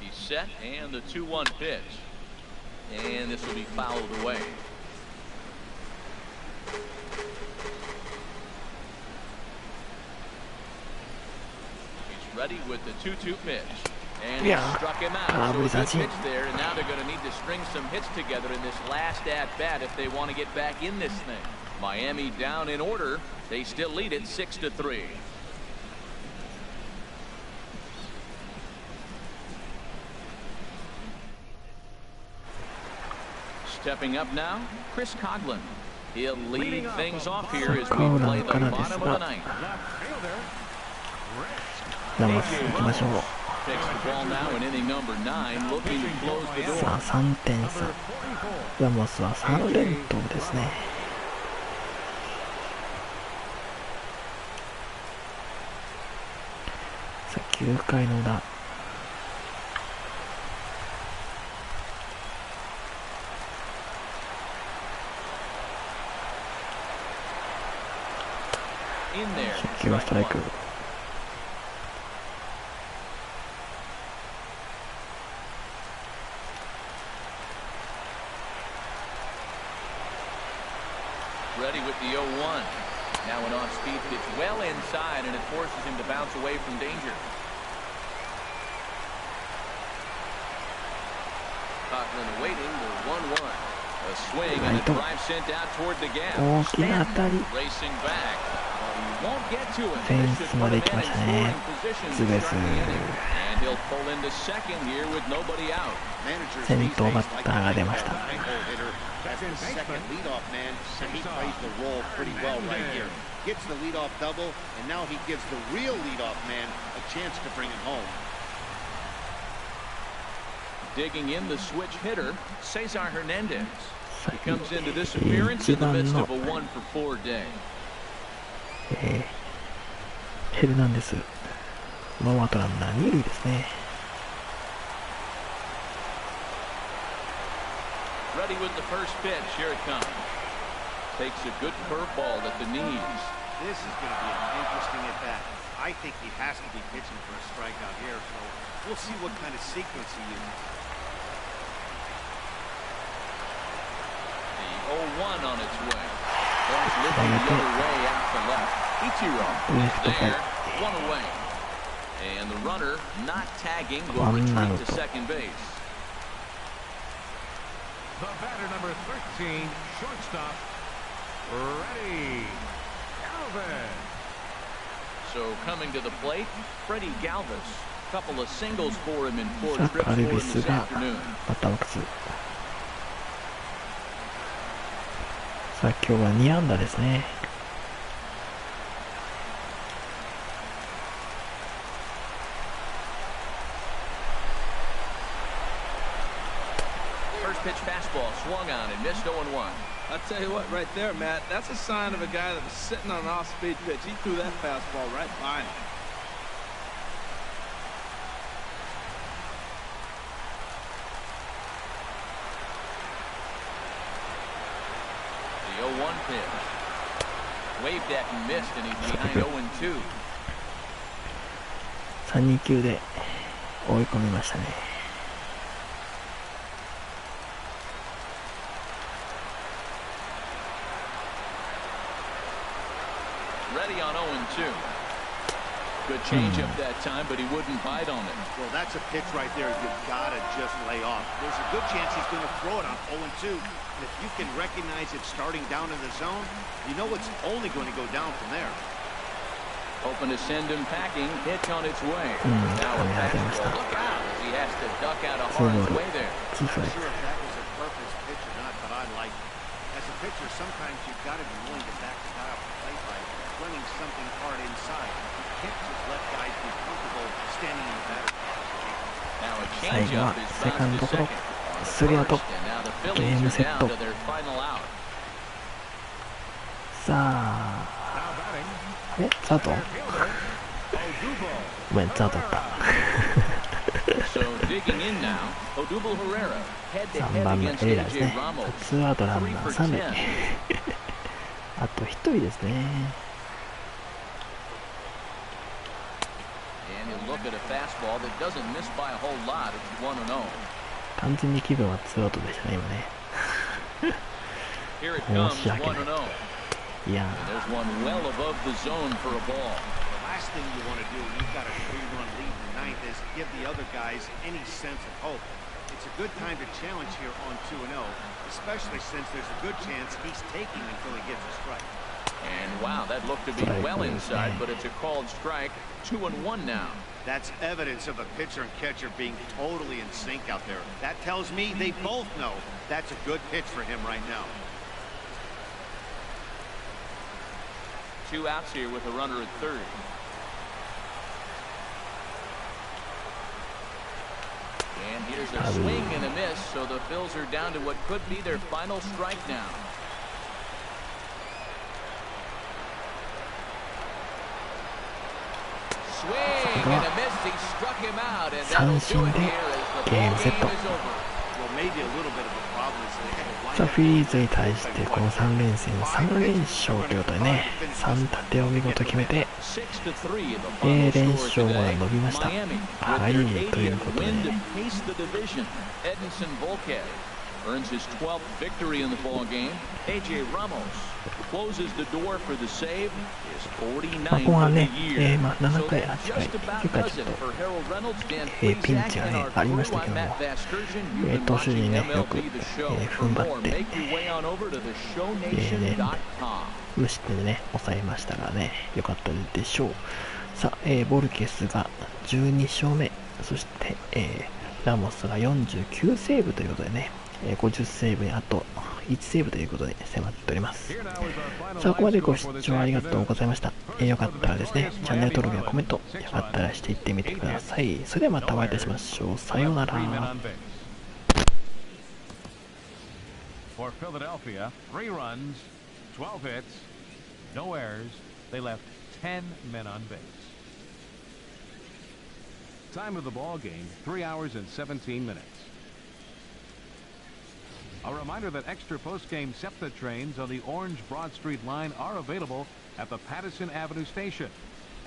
He's set, and the 2-1 pitch. And this will be fouled away. He's ready with the 2-2 pitch. And he struck him out. So a good pitch there, and now they're going to need to string some hits together in this last at-bat if they want to get back in this thing. Miami down in order. They still lead it 6-3. Stepping up now, Chris Coghlan. He'll lead things off here as we play the bottom of the ninth. ラモス行きましょう。 Takes the ball now in inning number 9, looking to close the door. さあ3点差。ラモスは3連投ですね。さあ9回の裏。 In there. 初球はストライク。 Ready with the 0-1. Now an off-speed pitch well inside, and it forces him to bounce away from danger. Coghlan waiting to 1-1. A swing and a drive sent out toward the gap. Stanton racing back. フェンスまで行きましたね。ツーベース。先頭バッターが出ました。Gets the leadoff double, and now he gives the real leadoff man a chance to bring it home. Digging in the switch hitter, Cesar Hernandez. He comes into this appearance in the midst of a 1-for-4 day. ヘルナンデス。ノーアウトランナー2塁ですね。Ready with the first pitch. Here it comes. Takes a good curveball at the knees. This is going to be an interesting at bat. I think he has to be pitching for a strikeout here, so we'll see what kind of sequence he uses. The 0-1 on its way. Ball's lifting the other way out to left. Ichiro is there, one away. And the runner not tagging will retreat to second base. The batter number 13, shortstop, Freddie Galvis. So coming to the plate, Freddie Galvis. Couple of singles for him in 4 trips for him this afternoon. さあ今日は2安打ですね。Pitch fastball swung on and missed 0-1. I'll tell you what, right there, Matt, that's a sign of a guy that was sitting on an off-speed pitch. He threw that fastball right by him. The 0-1 pitch. Waved at and missed, and he's behind 0-2. 3-2球で追い込みましたね。Ready on 0-2. Good changeup that time, but he wouldn't bite on it. Well, that's a pitch right there you've got to just lay off. There's a good chance he's going to throw it on 0-2. And if you can recognize it starting down in the zone, you know it's only going to go down from there. Hoping to send him packing. Pitch on its way. Now a fastball. Look out as he has to duck out of harm's way there. I'm not sure if that was a purpose pitch or not, but I like it. As a pitcher, sometimes you've got to be willing to back the guy off the plate by running something hard inside. You can't just let guys be comfortable standing in the batter. Now a changeup is bounced to second. And now the Phillies are down to their final out. さあ、ザートごめん、ザートだった。3番目エラーですね。ツーアウトランナー3塁。あと1人ですね。完全に気分はツーアウトでしたね、今ね。申し訳ない。いやThere's one well above the zone for a ball. The last thing you want to do when you've got a 3-run lead in the ninth is give the other guys any sense of hope. It's a good time to challenge here on 2-0, especially since there's a good chance he's taking until he gets a strike. And wow, that looked to be well inside, but it's a called strike. 2-1 now. That's evidence of a pitcher and catcher being totally in sync out there. That tells me they both know that's a good pitch for him right now. 2 outs here with a runner at third. And here's a swing and a miss, so the Phils are down to what could be their final strike now. Swing and a miss. He struck him out, and that'll do it here as the ball game is over. Well, maybe a little bit of a problem is they had to さあフィリーズに対してこの3連戦3連勝ということでね、3立てを見事決めて連勝が伸びました。はい、ということでね、earns his 12th victory in the ball game. AJ Ramos closes the door for the save. His 49th ここは of the ね、year. 7回、 So 8 回、 just about 9回 does ちょ it っと for Harold Reynolds. Dan ピンチが Plesac ね and our ありま crew. したけ I'm ども、 Matt Vasgersian. You've been 投手 watching 陣ね、よく MLB The Show. 踏 For ん張 more, って、 make your way on over to theshownation.com. 無失点でね、抑えましたがね、良かったでしょう。さあ、ボルケスが12勝目、そして、ラモスが49セーブということでね、50セーブにあと1セーブということで迫っております。さあ、ここまでご視聴ありがとうございました。よかったらですね、チャンネル登録やコメント、よかったらしていってみてください。それではまたお会いいたしましょう。さようなら。For Philadelphia, 3 runs, 12 hits, no errors. They left 10 men on base. Time of the ball game, 3 hours and 17 minutes. A reminder that extra post-game SEPTA trains on the Orange Broad Street line are available at the Patterson Avenue station,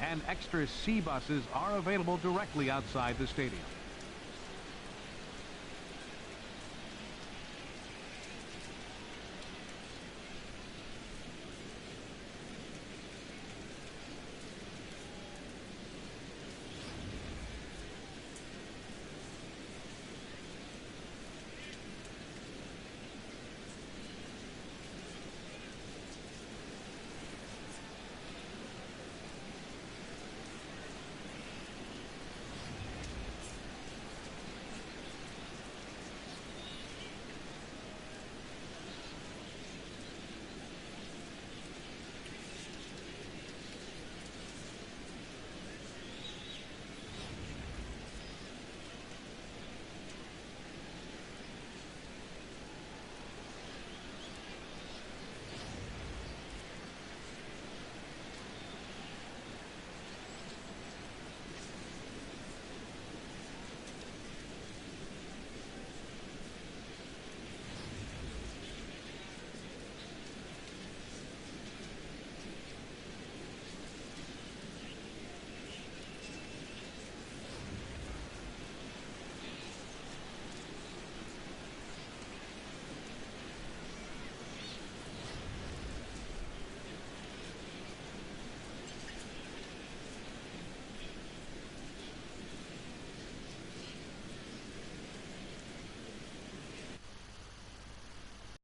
and extra C buses are available directly outside the stadium.